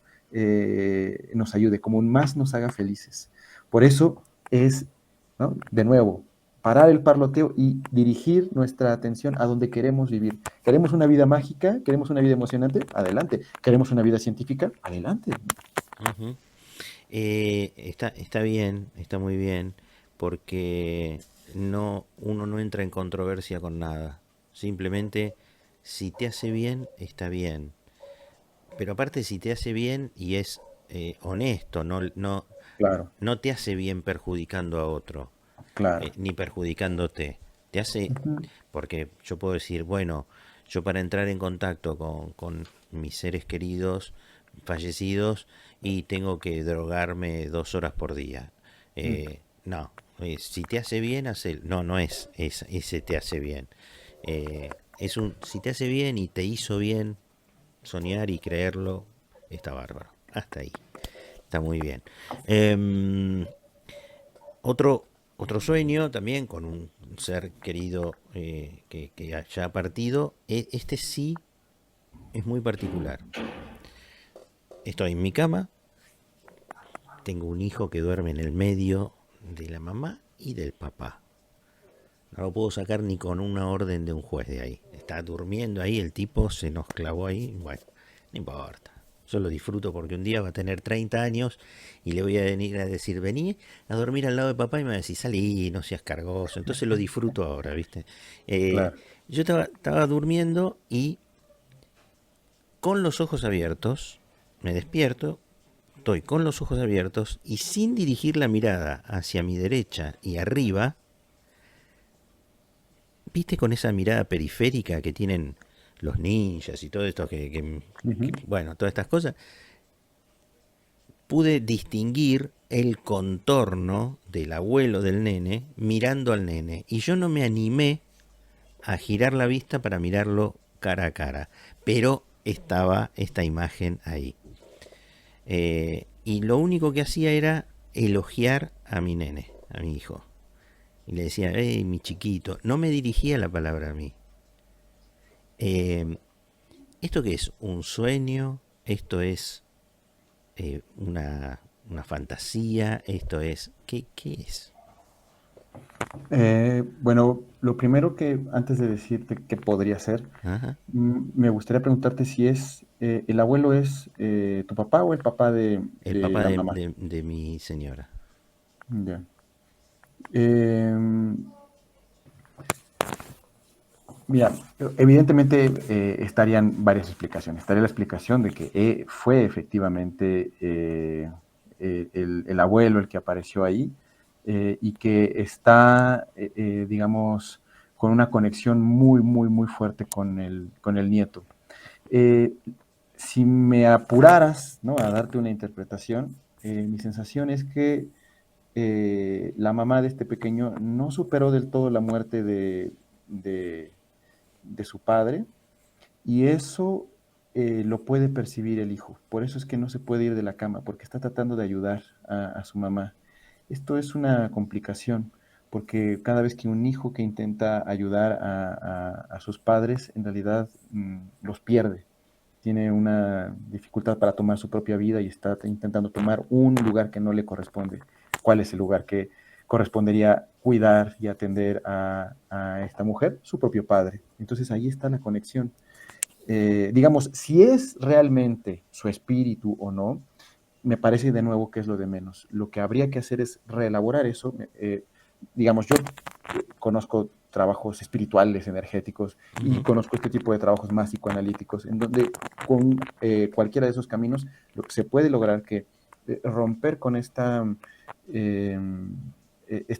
nos ayude, como más nos haga felices. Por eso es, ¿no? De nuevo, parar el parloteo y dirigir nuestra atención a donde queremos vivir. ¿Queremos una vida mágica? ¿Queremos una vida emocionante? Adelante. ¿Queremos una vida científica? Adelante. ujú. Está bien, está muy bien, porque uno no entra en controversia con nada. Simplemente, si te hace bien, está bien. Pero aparte, si te hace bien y es honesto, Claro, no te hace bien perjudicando a otro, claro. ni perjudicándote. Te hace, Ujú. porque yo puedo decir, bueno, yo para entrar en contacto con mis seres queridos fallecidos y tengo que drogarme 2 horas por día. No, si te hace bien, hace, no ese te hace bien. Si te hace bien y te hizo bien soñar y creerlo, está bárbaro. Hasta ahí, está muy bien. Em, otro, otro sueño también con un ser querido que ya ha partido. Este sí es muy particular. Estoy en mi cama, tengo un hijo que duerme en el medio de la mamá y del papá. No lo puedo sacar ni con una orden de un juez de ahí. Está durmiendo ahí, el tipo se nos clavó ahí. Bueno, no importa. Yo lo disfruto porque un día va a tener 30 años y le voy a venir a decir, vení a dormir al lado de papá y me va a decir, salí, no seas cargoso. Entonces lo disfruto ahora, ¿viste? Claro. Yo estaba durmiendo y con los ojos abiertos, me despierto, estoy con los ojos abiertos y sin dirigir la mirada hacia mi derecha y arriba, ¿viste con esa mirada periférica que tienen los ninjas y todo esto Ujú. bueno, todas estas cosas? Pude distinguir el contorno del abuelo del nene mirando al nene y yo no me animé a girar la vista para mirarlo cara a cara, pero estaba esta imagen ahí. Y lo único que hacía era elogiar a mi nene, a mi hijo. Y le decía, hey, mi chiquito. No me dirigía la palabra a mí. Eh, ¿Esto qué es? ¿Un sueño? ¿Esto es una fantasía? ¿Esto es... ¿Qué es? Bueno, lo primero que antes de decirte qué podría ser, Ajá. me gustaría preguntarte si es el abuelo es tu papá o el papá El de papá la mamá. de mi señora. Ya. Eh, Mira, evidentemente estarían varias explicaciones. Estaría la explicación de que fue efectivamente el abuelo el que apareció ahí y que está, digamos, con una conexión muy, muy, muy fuerte con el nieto. Eh, si me apuraras, ¿no?, a darte una interpretación, mi sensación es que la mamá de este pequeño no superó del todo la muerte de, de su padre, y eso lo puede percibir el hijo. Por eso es que no se puede ir de la cama, porque está tratando de ayudar a su mamá. Esto es una complicación, porque cada vez que un hijo que intenta ayudar a sus padres, en realidad los pierde. Tiene una dificultad para tomar su propia vida y está intentando tomar un lugar que no le corresponde. ¿Cuál es el lugar que correspondería cuidar y atender a esta mujer? Su propio padre. Entonces ahí está la conexión. Digamos, si es realmente su espíritu o no, me parece de nuevo que es lo de menos. Lo que habría que hacer es reelaborar eso. Digamos, yo conozco trabajos espirituales, energéticos, y conozco este tipo de trabajos más psicoanalíticos, en donde con cualquiera de esos caminos lo que se puede lograr que romper con este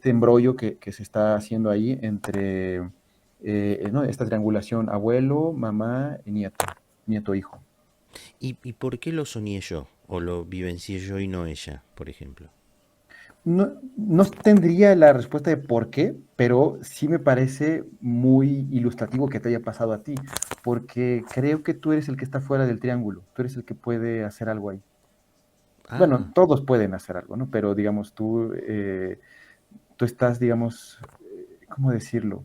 embrollo que se está haciendo ahí entre ¿no?, esta triangulación abuelo, mamá y nieto, nieto-hijo. ¿Y por qué lo soñé yo? ¿O lo vivencié yo y no ella, por ejemplo? No tendría la respuesta de por qué, pero sí me parece muy ilustrativo que te haya pasado a ti, porque creo que tú eres el que está fuera del triángulo, tú eres el que puede hacer algo ahí. Bueno, Ah, todos pueden hacer algo, ¿no? Pero digamos, tú estás, digamos, ¿cómo decirlo?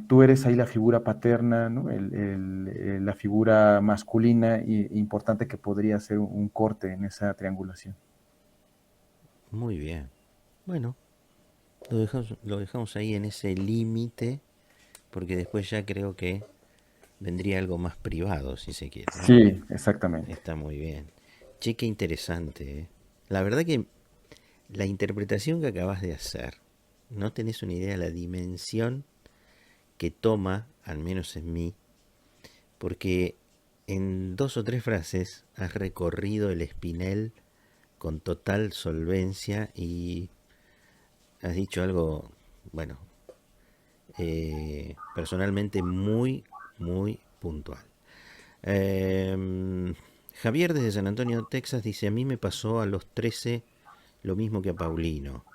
Tú eres ahí la figura paterna, ¿no? La figura masculina importante que podría hacer un corte en esa triangulación. muy bien. Bueno, lo dejamos ahí en ese límite, porque después ya creo que vendría algo más privado, si se quiere, ¿no? Sí, exactamente. Está muy bien. Che, qué interesante, ¿eh? La verdad que la interpretación que acabas de hacer, no tenés una idea de la dimensión que toma, al menos en mí, porque en 2 o 3 frases has recorrido el espinel con total solvencia y has dicho algo, bueno, personalmente muy, muy puntual. Javier desde San Antonio, Texas, dice, a mí me pasó a los 13 lo mismo que a Paulino,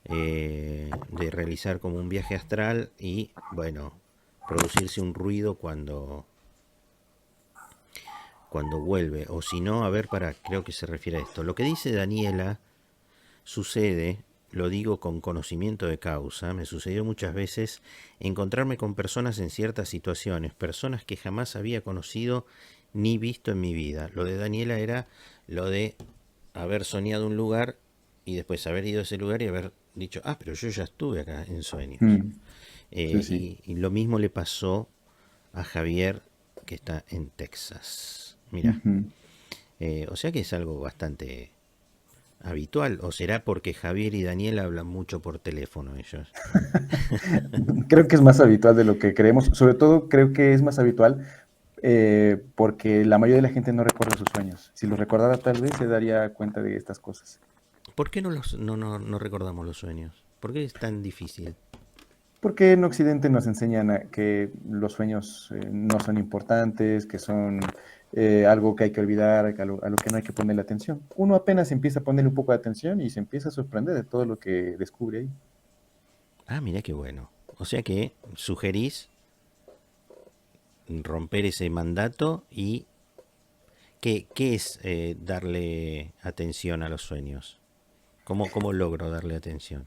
de realizar como un viaje astral y, bueno, producirse un ruido cuando vuelve. O si no, a ver, creo que se refiere a esto. Lo que dice Daniela sucede, lo digo con conocimiento de causa, me sucedió muchas veces encontrarme con personas en ciertas situaciones, personas que jamás había conocido ni visto en mi vida. Lo de Daniela era lo de haber soñado un lugar y después haber ido a ese lugar y haber dicho, ah, pero yo ya estuve acá en sueños. Mm, sí, sí. Y lo mismo le pasó a Javier, que está en Texas. Mira, Ujú. o sea que es algo bastante habitual, o será porque Javier y Daniel hablan mucho por teléfono ellos. Creo que es más habitual de lo que creemos. Sobre todo creo que es más habitual porque la mayoría de la gente no recuerda sus sueños. Si los recordara tal vez se daría cuenta de estas cosas. ¿Por qué no recordamos los sueños? ¿Por qué es tan difícil? Porque en Occidente nos enseñan que los sueños no son importantes, que son algo que hay que olvidar, a lo que no hay que ponerle atención. Uno apenas empieza a ponerle un poco de atención y se empieza a sorprender de todo lo que descubre ahí. Ah, mira qué bueno. O sea que sugerís romper ese mandato y ¿qué es darle atención a los sueños? ¿Cómo logro darle atención?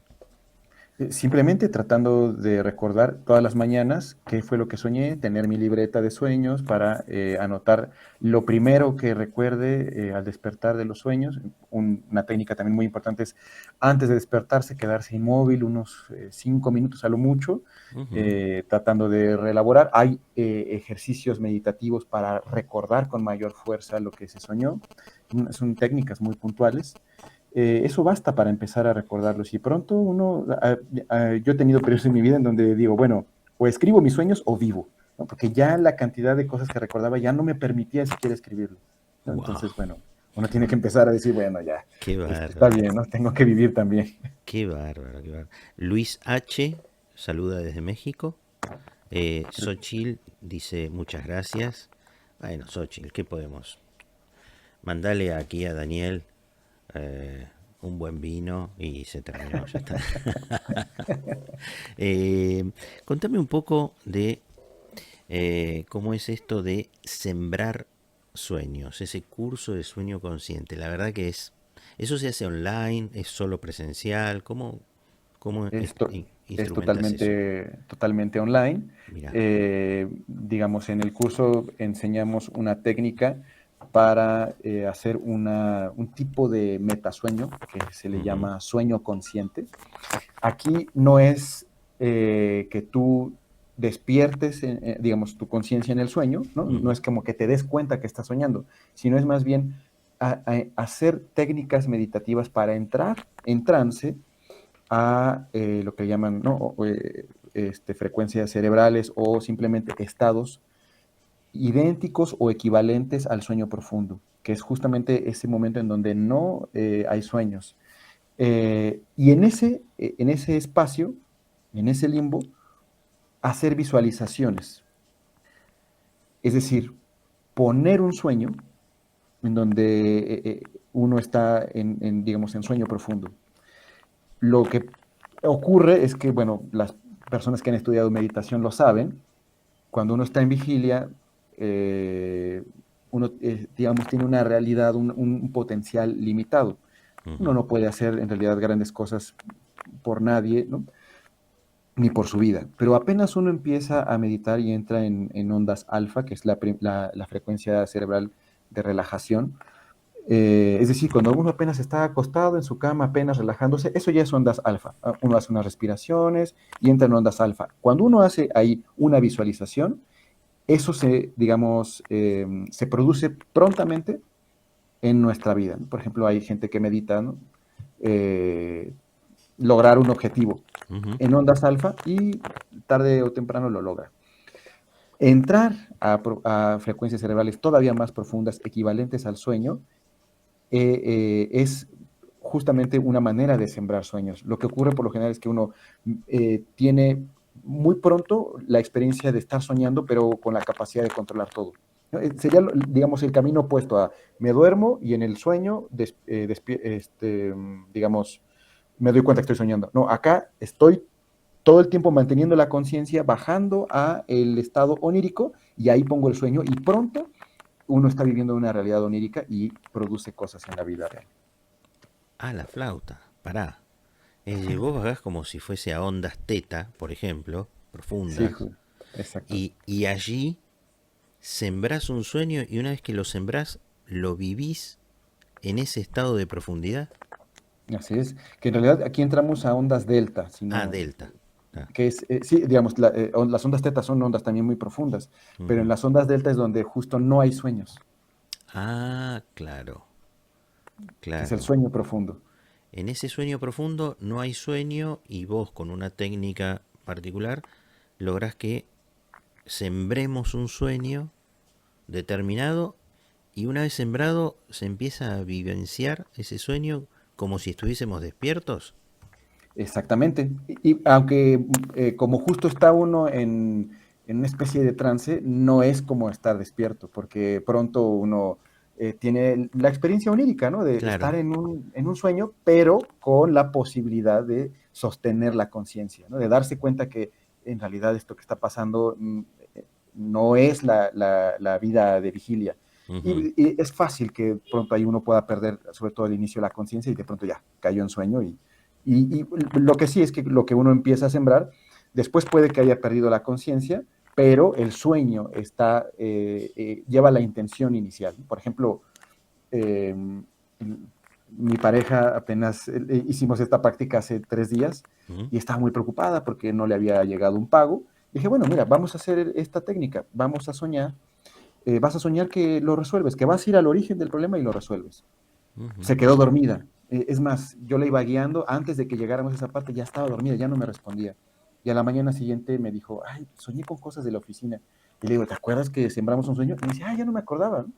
Simplemente tratando de recordar todas las mañanas qué fue lo que soñé, tener mi libreta de sueños para anotar lo primero que recuerde al despertar de los sueños. Una técnica también muy importante es antes de despertarse quedarse inmóvil unos 5 minutos a lo mucho, Ujú. tratando de reelaborar. Hay ejercicios meditativos para recordar con mayor fuerza lo que se soñó. Son técnicas muy puntuales. Eso basta para empezar a recordarlos. Y pronto yo he tenido periodos en mi vida en donde digo, bueno, o escribo mis sueños o vivo, ¿no? Porque ya la cantidad de cosas que recordaba ya no me permitía siquiera escribirlo, ¿no? Wow, Entonces, bueno, uno tiene que empezar a decir, bueno, ya, qué está bárbaro, bien, ¿no? Tengo que vivir también. qué bárbaro, qué bárbaro. Luis H. saluda desde México. Xochil dice muchas gracias. Bueno, Xochitl, ¿qué podemos? Mandale aquí a Daniel un buen vino y se terminó, ya está. Eh, Contame un poco de cómo es esto de sembrar sueños, ese curso de sueño consciente. La verdad que eso se hace online, es solo presencial, cómo Esto es instrumentas eso? totalmente online. Mira. Digamos, en el curso enseñamos una técnica para hacer un tipo de metasueño que se le Ujú, llama sueño consciente. Aquí no es que tú despiertes, digamos, tu conciencia en el sueño, ¿no? No ujú, es como que te des cuenta que estás soñando, sino es más bien hacer técnicas meditativas para entrar en trance a lo que llaman, ¿no? Frecuencias cerebrales o simplemente estados idénticos o equivalentes al sueño profundo, que es justamente ese momento en donde no hay sueños. Y en ese espacio, en ese limbo, hacer visualizaciones. Es decir, poner un sueño en donde uno está digamos, en sueño profundo. Lo que ocurre es que, bueno, las personas que han estudiado meditación lo saben, cuando uno está en vigilia, eh, uno, digamos, tiene una realidad, un potencial limitado. Uno ujú. no puede hacer en realidad grandes cosas por nadie, ¿no? Ni por su vida. Pero apenas uno empieza a meditar y entra en ondas alfa, que es la frecuencia cerebral de relajación, es decir, cuando uno apenas está acostado en su cama, apenas relajándose, eso ya es ondas alfa. Uno hace unas respiraciones y entra en ondas alfa. Cuando uno hace ahí una visualización, eso digamos, se produce prontamente en nuestra vida, ¿no? Por ejemplo, hay gente que medita, ¿no? Eh, lograr un objetivo Ujú. en ondas alfa y tarde o temprano lo logra. Entrar a frecuencias cerebrales todavía más profundas, equivalentes al sueño, es justamente una manera de sembrar sueños. Lo que ocurre por lo general es que uno tiene muy pronto la experiencia de estar soñando, pero con la capacidad de controlar todo. ¿No? Sería, digamos, el camino opuesto a me duermo y en el sueño, digamos, me doy cuenta que estoy soñando. No, acá estoy todo el tiempo manteniendo la conciencia, bajando a el estado onírico y ahí pongo el sueño y pronto uno está viviendo una realidad onírica y produce cosas en la vida real. Ah, la flauta, pará. Vos bajás como si fuese a ondas teta, por ejemplo, Sí, profundas, exacto. y allí sembrás un sueño y una vez que lo sembrás, lo vivís en ese estado de profundidad. Así es. Que en realidad aquí entramos a ondas delta, Ah, sino delta. Ah, que es, sí, digamos, las ondas teta son ondas también muy profundas, pero en ujú. las ondas delta es donde justo no hay sueños, Ah, claro, que es el claro. sueño profundo. En ese sueño profundo no hay sueño y vos con una técnica particular lográs que sembremos un sueño determinado y una vez sembrado se empieza a vivenciar ese sueño como si estuviésemos despiertos. Exactamente. Y aunque como justo está uno en una especie de trance, no es como estar despierto, porque pronto uno tiene la experiencia onírica, ¿no? De estar Claro. en un sueño, pero con la posibilidad de sostener la conciencia, ¿no? De darse cuenta que en realidad esto que está pasando no es la vida de vigilia. Ujú. Y es fácil que pronto ahí uno pueda perder, sobre todo al inicio, la conciencia y de pronto ya cayó en sueño y lo que sí es que lo que uno empieza a sembrar, después puede que haya perdido la conciencia, pero el sueño lleva la intención inicial. Por ejemplo, eh, mi pareja apenas hicimos esta práctica hace 3 días Ujú. y estaba muy preocupada porque no le había llegado un pago. Dije, bueno, mira, vamos a hacer esta técnica, vamos a soñar, vas a soñar que lo resuelves, que vas a ir al origen del problema y lo resuelves. Ujú. Se quedó dormida. Es más, yo la iba guiando, antes de que llegáramos a esa parte ya estaba dormida, ya no me respondía. Y a la mañana siguiente me dijo, ay, soñé con cosas de la oficina. Y le digo, ¿te acuerdas que sembramos un sueño? Y me dice, ay, ya no me acordaba, ¿no?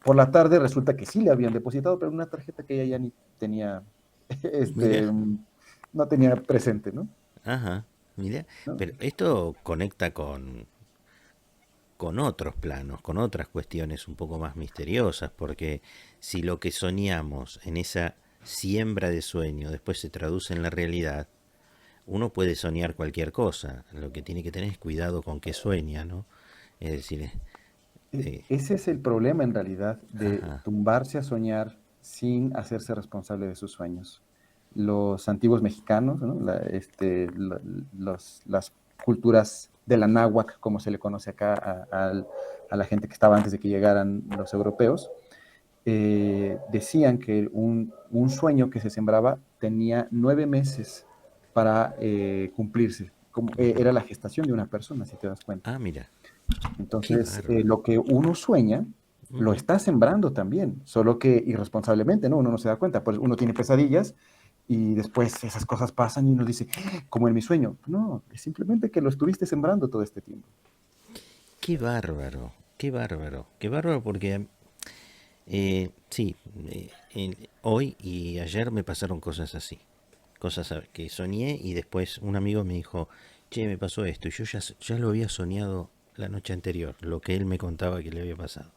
Por la tarde resulta que sí le habían depositado, pero una tarjeta que ella ya ni tenía, Mira. no tenía presente, ¿no? Ajá. Mira. ¿No? Pero esto conecta con con otros planos, con otras cuestiones un poco más misteriosas, porque si lo que soñamos en esa siembra de sueño después se traduce en la realidad, uno puede soñar cualquier cosa, lo que tiene que tener es cuidado con qué sueña, ¿no? Es decir, Ese es el problema en realidad de ajá, tumbarse a soñar sin hacerse responsable de sus sueños. Los antiguos mexicanos, ¿no? Las culturas de la náhuac, como se le conoce acá a la gente que estaba antes de que llegaran los europeos, decían que un sueño que se sembraba tenía 9 meses para cumplirse, como ujú. era la gestación de una persona, si te das cuenta. Ah, mira, qué Entonces, bárbaro. lo que uno sueña, lo Ujú. está sembrando también, solo que irresponsablemente, ¿no? Uno no se da cuenta, pues uno tiene pesadillas y después esas cosas pasan y uno dice, como en mi sueño. No, es simplemente que lo estuviste sembrando todo este tiempo. Qué bárbaro, qué bárbaro, qué bárbaro porque sí, hoy y ayer me pasaron cosas así, cosas que soñé y después un amigo me dijo, che, me pasó esto y yo ya lo había soñado la noche anterior, lo que él me contaba que le había pasado.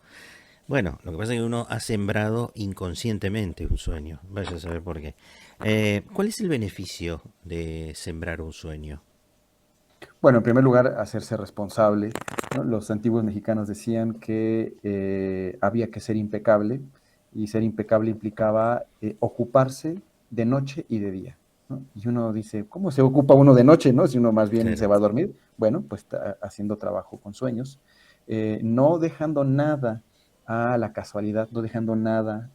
Bueno, lo que pasa es que uno ha sembrado inconscientemente un sueño, vaya a saber por qué. ¿Cuál es el beneficio de sembrar un sueño? Bueno, en primer lugar, hacerse responsable, ¿no? Los antiguos mexicanos decían que había que ser impecable y ser impecable implicaba ocuparse de noche y de día, ¿no? Y uno dice, ¿cómo se ocupa uno de noche, no? Si uno más bien se Claro. va a dormir. Bueno, pues está haciendo trabajo con sueños, no dejando nada a la casualidad, no dejando nada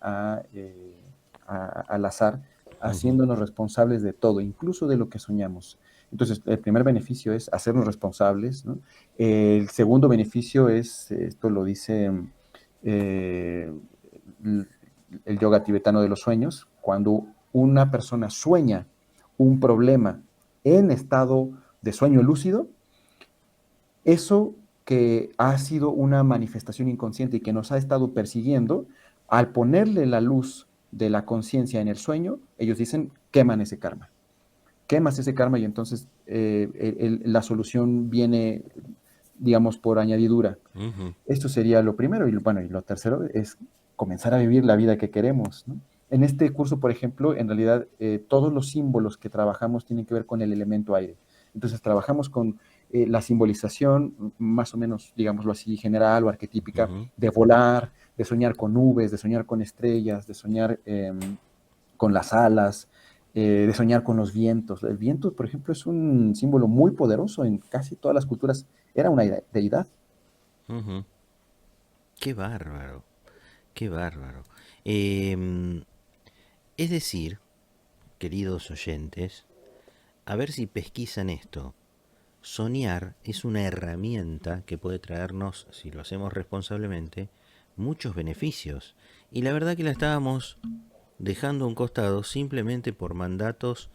al azar, Ujú, haciéndonos responsables de todo, incluso de lo que soñamos. Entonces, el primer beneficio es hacernos responsables, ¿no? El segundo beneficio es, esto lo dice eh, el yoga tibetano de los sueños, cuando una persona sueña un problema en estado de sueño lúcido, eso que ha sido una manifestación inconsciente y que nos ha estado persiguiendo, al ponerle la luz de la conciencia en el sueño, ellos dicen, queman ese karma, quemas ese karma y entonces la solución viene, digamos, por añadidura. ujú, Esto sería lo primero y bueno, y lo tercero es comenzar a vivir la vida que queremos, ¿no? En este curso, por ejemplo, en realidad todos los símbolos que trabajamos tienen que ver con el elemento aire. Entonces trabajamos con la simbolización, más o menos, digámoslo así, general o arquetípica, ujú. de volar, de soñar con nubes, de soñar con estrellas, de soñar con las alas, de soñar con los vientos. El viento, por ejemplo, es un símbolo muy poderoso en casi todas las culturas. Era una deidad. Ujú. Qué bárbaro, qué bárbaro. Em, es decir, queridos oyentes, a ver si pesquisan esto. Soñar es una herramienta que puede traernos, si lo hacemos responsablemente, muchos beneficios. Y la verdad que la estábamos dejando a un costado simplemente por mandatos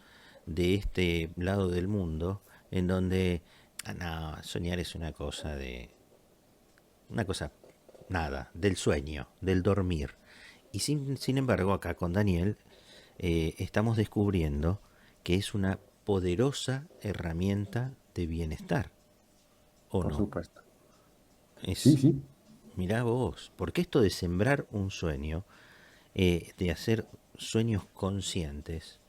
de este lado del mundo, en donde no, soñar es una cosa, nada, del sueño, del dormir. Y sin embargo, acá con Daniel estamos descubriendo que es una poderosa herramienta de bienestar, ¿o Por no? supuesto. Sí, Es, sí. mirá vos, porque esto de sembrar un sueño, de hacer sueños conscientes,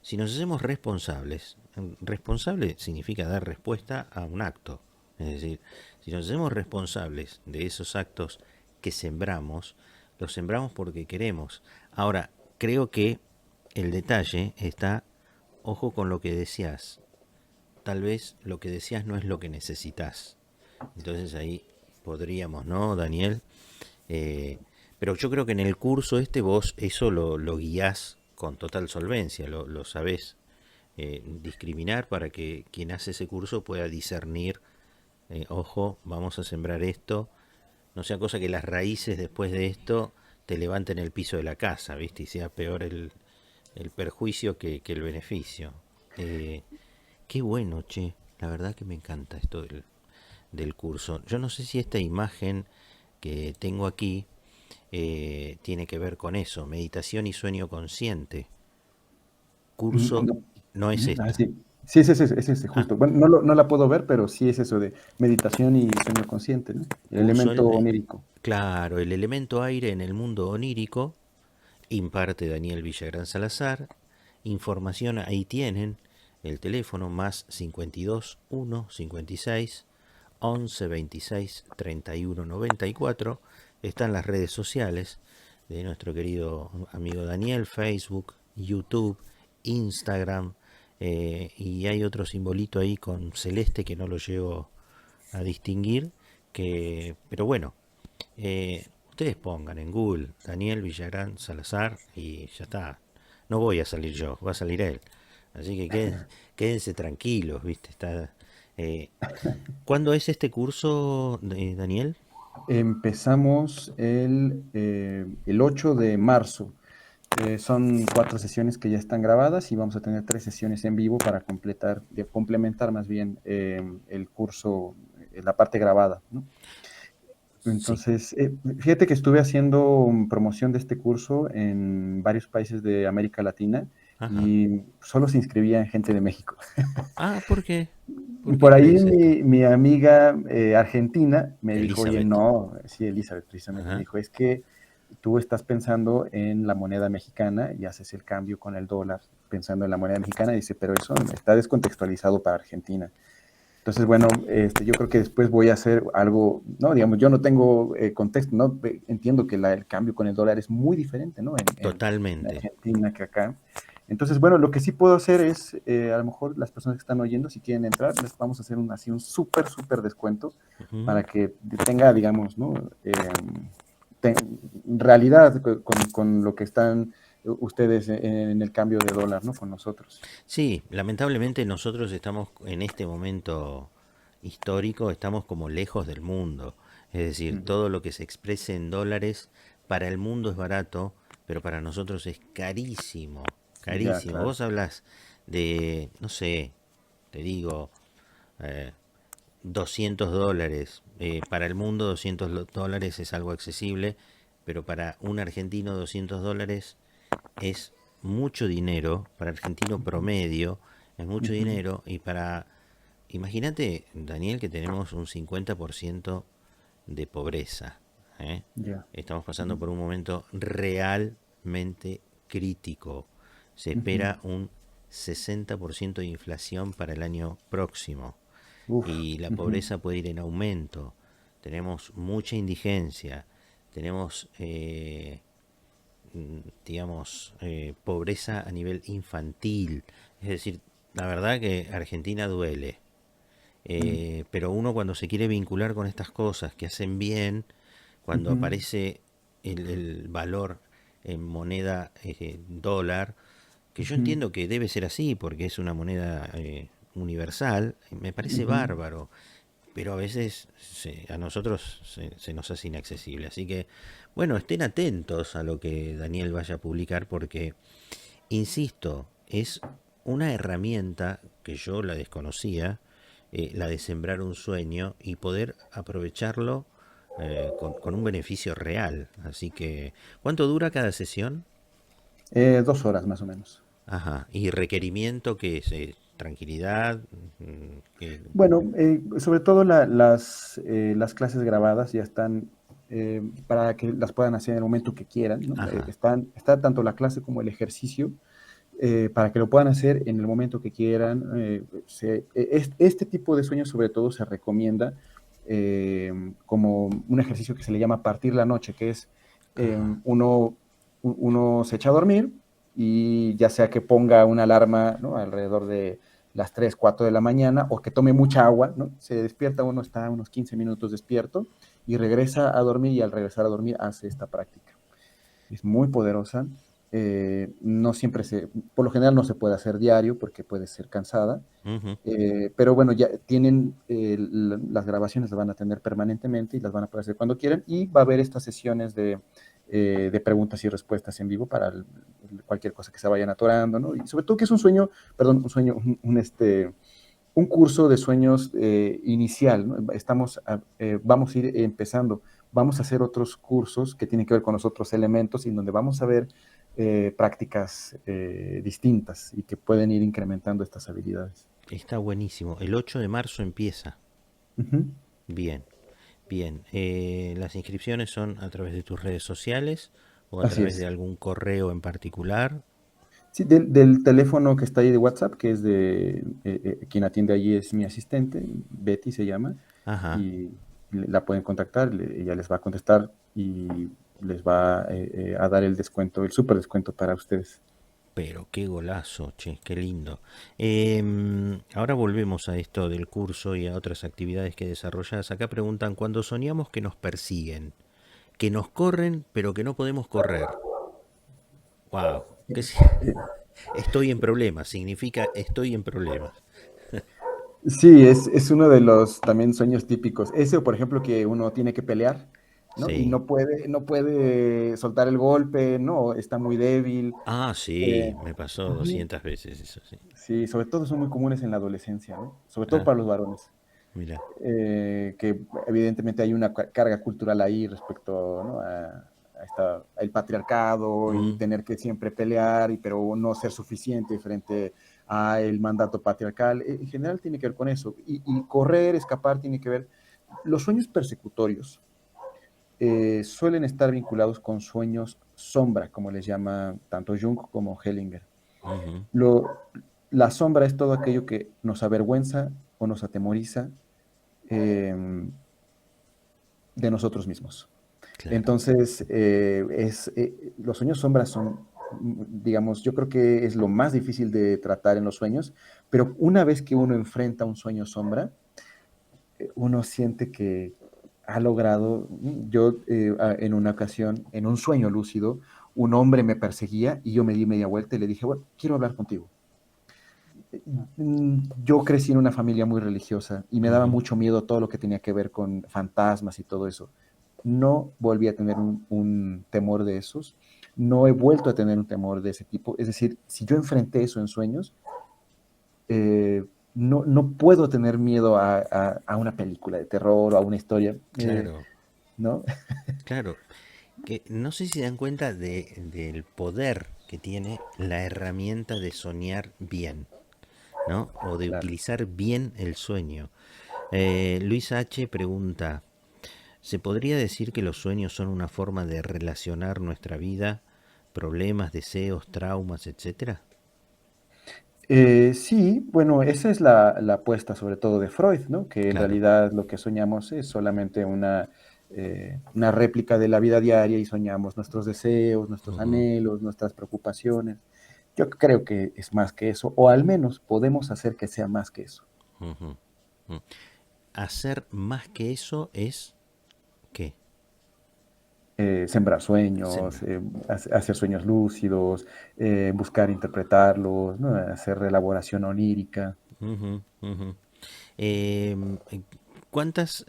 si nos hacemos responsables, responsable significa dar respuesta a un acto. Es decir, si nos hacemos responsables de esos actos que sembramos, los sembramos porque queremos. Ahora, creo que el detalle está, ojo con lo que deseas. Tal vez lo que deseas no es lo que necesitas. Entonces ahí podríamos, ¿no, Daniel? Eh, pero yo creo que en el curso este vos eso lo guías con total solvencia, lo sabés discriminar para que quien hace ese curso pueda discernir, ojo, vamos a sembrar esto, no sea cosa que las raíces después de esto te levanten el piso de la casa, ¿viste? Y sea peor el perjuicio que el beneficio. Eh, qué bueno, che, la verdad que me encanta esto del curso. Yo no sé si esta imagen que tengo aquí tiene que ver con eso, meditación y sueño consciente. Curso No. no es Ah, esta. sí. Sí, es ese, Ah, justo. Bueno, no la puedo ver, pero sí es eso de meditación y sueño consciente, ¿no? El curso elemento onírico. claro, el elemento aire en el mundo onírico, imparte Daniel Villagrán Salazar. Información ahí tienen, el teléfono más 52 1 56 11 26 31 94. Están las redes sociales de nuestro querido amigo Daniel: Facebook, YouTube, Instagram, y hay otro simbolito ahí con celeste que no lo llego a distinguir, pero bueno, ustedes pongan en Google Daniel Villagrán Salazar y ya está. No voy a salir yo, va a salir él. Así que quédense tranquilos, ¿viste? Eh, ¿Cuándo es este curso, Daniel? Empezamos el 8 de marzo. Son 4 sesiones que ya están grabadas y vamos a tener 3 sesiones en vivo para complementar más bien el curso, la parte grabada, ¿no? Sí. Entonces, fíjate que estuve haciendo promoción de este curso en varios países de América Latina Ajá. y solo se inscribía gente de México. Ah, ¿por qué? ¿Por qué Por ahí crees esto? mi amiga argentina me dijo, oye, Elizabeth. no, sí, Elizabeth precisamente me Ajá. dijo, es que tú estás pensando en la moneda mexicana y haces el cambio con el dólar pensando en la moneda mexicana, y dice, pero eso está descontextualizado para Argentina. Entonces, bueno, yo creo que después voy a hacer algo, ¿no? Digamos, yo no tengo contexto, ¿no? Entiendo que el cambio con el dólar es muy diferente, ¿no? En Totalmente. Argentina que acá. Entonces, bueno, lo que sí puedo hacer es, a lo mejor las personas que están oyendo, si quieren entrar, les vamos a hacer así un súper descuento para Ujú. que tenga, digamos, ¿no? Te- realidad con lo que están ustedes en el cambio de dólar, ¿no? Con nosotros. Sí, lamentablemente nosotros estamos en este momento histórico, estamos como lejos del mundo. Es decir, Mm. todo lo que se exprese en dólares para el mundo es barato, pero para nosotros es carísimo, Ya, carísimo. claro. Vos hablas de, no sé, te digo, eh, $200. Para el mundo $200 es algo accesible, pero para un argentino $200 es mucho dinero, para el argentino Ujú, promedio es mucho ujú. dinero, y para, imagínate, Daniel, que tenemos un 50% de pobreza. ¿Eh? Ya. Estamos pasando Ujú, por un momento realmente crítico. Se ujú. espera un 60% de inflación para el año próximo Uf. y la Ujú, pobreza puede ir en aumento. Tenemos mucha indigencia, tenemos, digamos, pobreza a nivel infantil. Es decir, la verdad que Argentina duele. mm, Pero uno cuando se quiere vincular con estas cosas que hacen bien, cuando ujú, aparece el valor en moneda, dólar, que yo ujú, entiendo que debe ser así porque es una moneda universal, me parece ujú. bárbaro, pero a veces a nosotros se nos hace inaccesible. Así que, bueno, estén atentos a lo que Daniel vaya a publicar porque, insisto, es una herramienta que yo la desconocía, la de sembrar un sueño y poder aprovecharlo con un beneficio real. Así que, ¿cuánto dura cada sesión? 2 horas más o menos. Ajá. ¿Y requerimiento que es? ¿Tranquilidad? Bueno, sobre todo las clases grabadas ya están para que las puedan hacer en el momento que quieran, ¿no? Ajá. Está tanto la clase como el ejercicio para que lo puedan hacer en el momento que quieran. Este tipo de sueños sobre todo se recomienda como un ejercicio que se le llama partir la noche, que es Ajá. uno se echa a dormir y ya sea que ponga una alarma, ¿no? Alrededor de las 3 4 de la mañana o que tome mucha agua, ¿no? Se despierta, uno está unos 15 minutos despierto y regresa a dormir, y al regresar a dormir hace esta práctica. Es muy poderosa. No siempre por lo general no se puede hacer diario porque puede ser cansada, Ujú. pero bueno, ya tienen las grabaciones, las van a tener permanentemente y las van a poder hacer cuando quieran, y va a haber estas sesiones de preguntas y respuestas en vivo para cualquier cosa que se vayan atorando, ¿no? Y sobre todo que es un sueño, perdón, un curso de sueños inicial, ¿no? Vamos a ir empezando, vamos a hacer otros cursos que tienen que ver con los otros elementos y en donde vamos a ver prácticas distintas y que pueden ir incrementando estas habilidades. Está buenísimo. El 8 de marzo empieza. Ujú. Bien, bien. ¿Las inscripciones son a través de tus redes sociales o a Así través de es. algún correo en particular? Sí, del teléfono que está ahí de WhatsApp, que es quien atiende allí es mi asistente, Betty se llama, Ajá. y la pueden contactar, ella les va a contestar y les va a dar el descuento, el súper descuento para ustedes. Pero qué golazo, che, qué lindo. Ahora volvemos a esto del curso y a otras actividades que desarrollas. Acá preguntan, cuando soñamos que nos persiguen, que nos corren, pero que no podemos correr. Wow, Eh, estoy en problemas, significa estoy en problemas. Sí, es uno de los también sueños típicos. Ese, por ejemplo, que uno tiene que pelear, ¿no? Y Sí. no puede soltar el golpe, ¿no? Está muy débil. Ah, eh, sí, me pasó Ujú. 200 veces eso, sí. Sí, sobre todo son muy comunes en la adolescencia, ¿no? Sobre todo Ah, para los varones. mira. Que evidentemente hay una carga cultural ahí respecto, ¿no? El patriarcado y Mm, tener que siempre pelear, pero no ser suficiente frente a el mandato patriarcal. En general tiene que ver con eso. Y correr, escapar, tiene que ver. Los sueños persecutorios suelen estar vinculados con sueños sombra, como les llama tanto Jung como Hellinger. ujú, Lo, la sombra es todo aquello que nos avergüenza o nos atemoriza eh, de nosotros mismos. claro. Entonces, los sueños sombras son, digamos, yo creo que es lo más difícil de tratar en los sueños, pero una vez que uno enfrenta un sueño sombra, uno siente que ha logrado, yo en una ocasión, en un sueño lúcido, un hombre me perseguía y yo me di media vuelta y le dije, bueno, quiero hablar contigo. Yo crecí en una familia muy religiosa y me daba Ujú, mucho miedo todo lo que tenía que ver con fantasmas y todo eso. No volví a tener un temor de esos, no he vuelto a tener un temor de ese tipo. Es decir, si yo enfrenté eso en sueños, no puedo tener miedo a una película de terror o a una historia, claro, ¿no? claro. Que no sé si se dan cuenta del poder que tiene la herramienta de soñar bien, ¿no? O de Claro. utilizar bien el sueño. Luis H. pregunta, ¿se podría decir que los sueños son una forma de relacionar nuestra vida, problemas, deseos, traumas, etcétera? Sí, bueno, esa es la apuesta sobre todo de Freud, ¿no? Que en Claro. realidad lo que soñamos es solamente una réplica de la vida diaria y soñamos nuestros deseos, nuestros Ujú, anhelos, nuestras preocupaciones. Yo creo que es más que eso, o al menos podemos hacer que sea más que eso. ujú, ujú. Hacer más que eso es ¿qué? Sembrar sueños, Sembrar. hacer sueños lúcidos, buscar interpretarlos, ¿no? Hacer elaboración onírica. Ujú, ujú. Em, eh, ¿Cuántas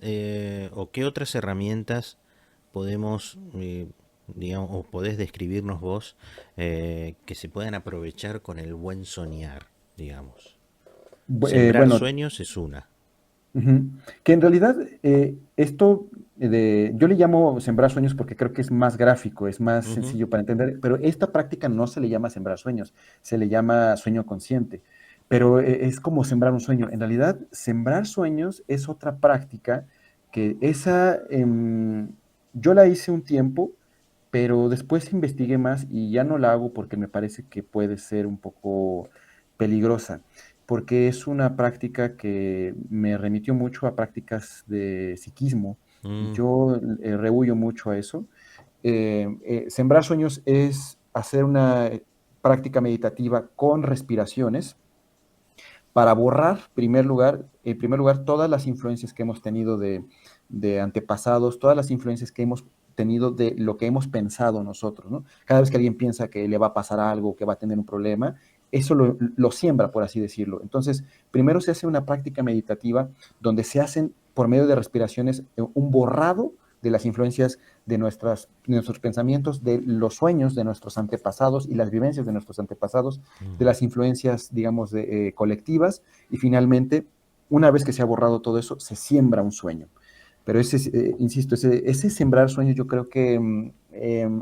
o qué otras herramientas podemos, digamos, o podés describirnos vos que se puedan aprovechar con el buen soñar, digamos? Sembrar Bueno, sueños es una. ujú. Que en realidad esto yo le llamo sembrar sueños porque creo que es más gráfico, es más Ujú, sencillo para entender, pero esta práctica no se le llama sembrar sueños, se le llama sueño consciente, pero es como sembrar un sueño. En realidad, sembrar sueños es otra práctica que yo la hice un tiempo, pero después investigué más y ya no la hago porque me parece que puede ser un poco peligrosa porque es una práctica que me remitió mucho a prácticas de psiquismo y mm, yo rehuyo mucho a eso. Sembrar sueños es hacer una práctica meditativa con respiraciones para borrar, en primer lugar, todas las influencias que hemos tenido de antepasados, todas las influencias que hemos tenido de lo que hemos pensado nosotros, ¿no? Cada vez que alguien piensa que le va a pasar algo, que va a tener un problema, eso lo siembra, por así decirlo. Entonces, primero se hace una práctica meditativa donde se hacen, por medio de respiraciones, un borrado de las influencias de nuestros pensamientos, de los sueños de nuestros antepasados y las vivencias de nuestros antepasados, de ujú. las influencias, digamos, colectivas, y finalmente, una vez que se ha borrado todo eso, se siembra un sueño. Pero insisto, ese sembrar sueños yo creo que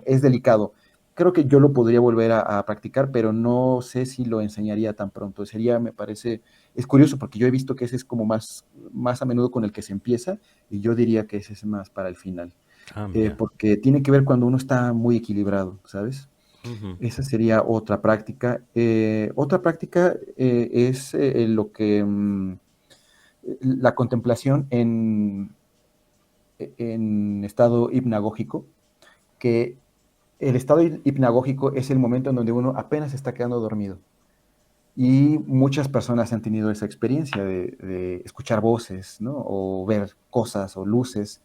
es delicado. creo que yo lo podría volver a practicar, pero no sé si lo enseñaría tan pronto. Sería, me parece, es curioso porque yo he visto que ese es como más a menudo con el que se empieza y yo diría que ese es más para el final, Ah, mira. porque tiene que ver cuando uno está muy equilibrado, ¿sabes? Ujú, Esa sería otra práctica. Otra práctica es lo que la contemplación en estado hipnagógico, que el estado hipnagógico es el momento en donde uno apenas está quedando dormido. Y muchas personas han tenido esa experiencia de escuchar voces, ¿no? O ver cosas o luces.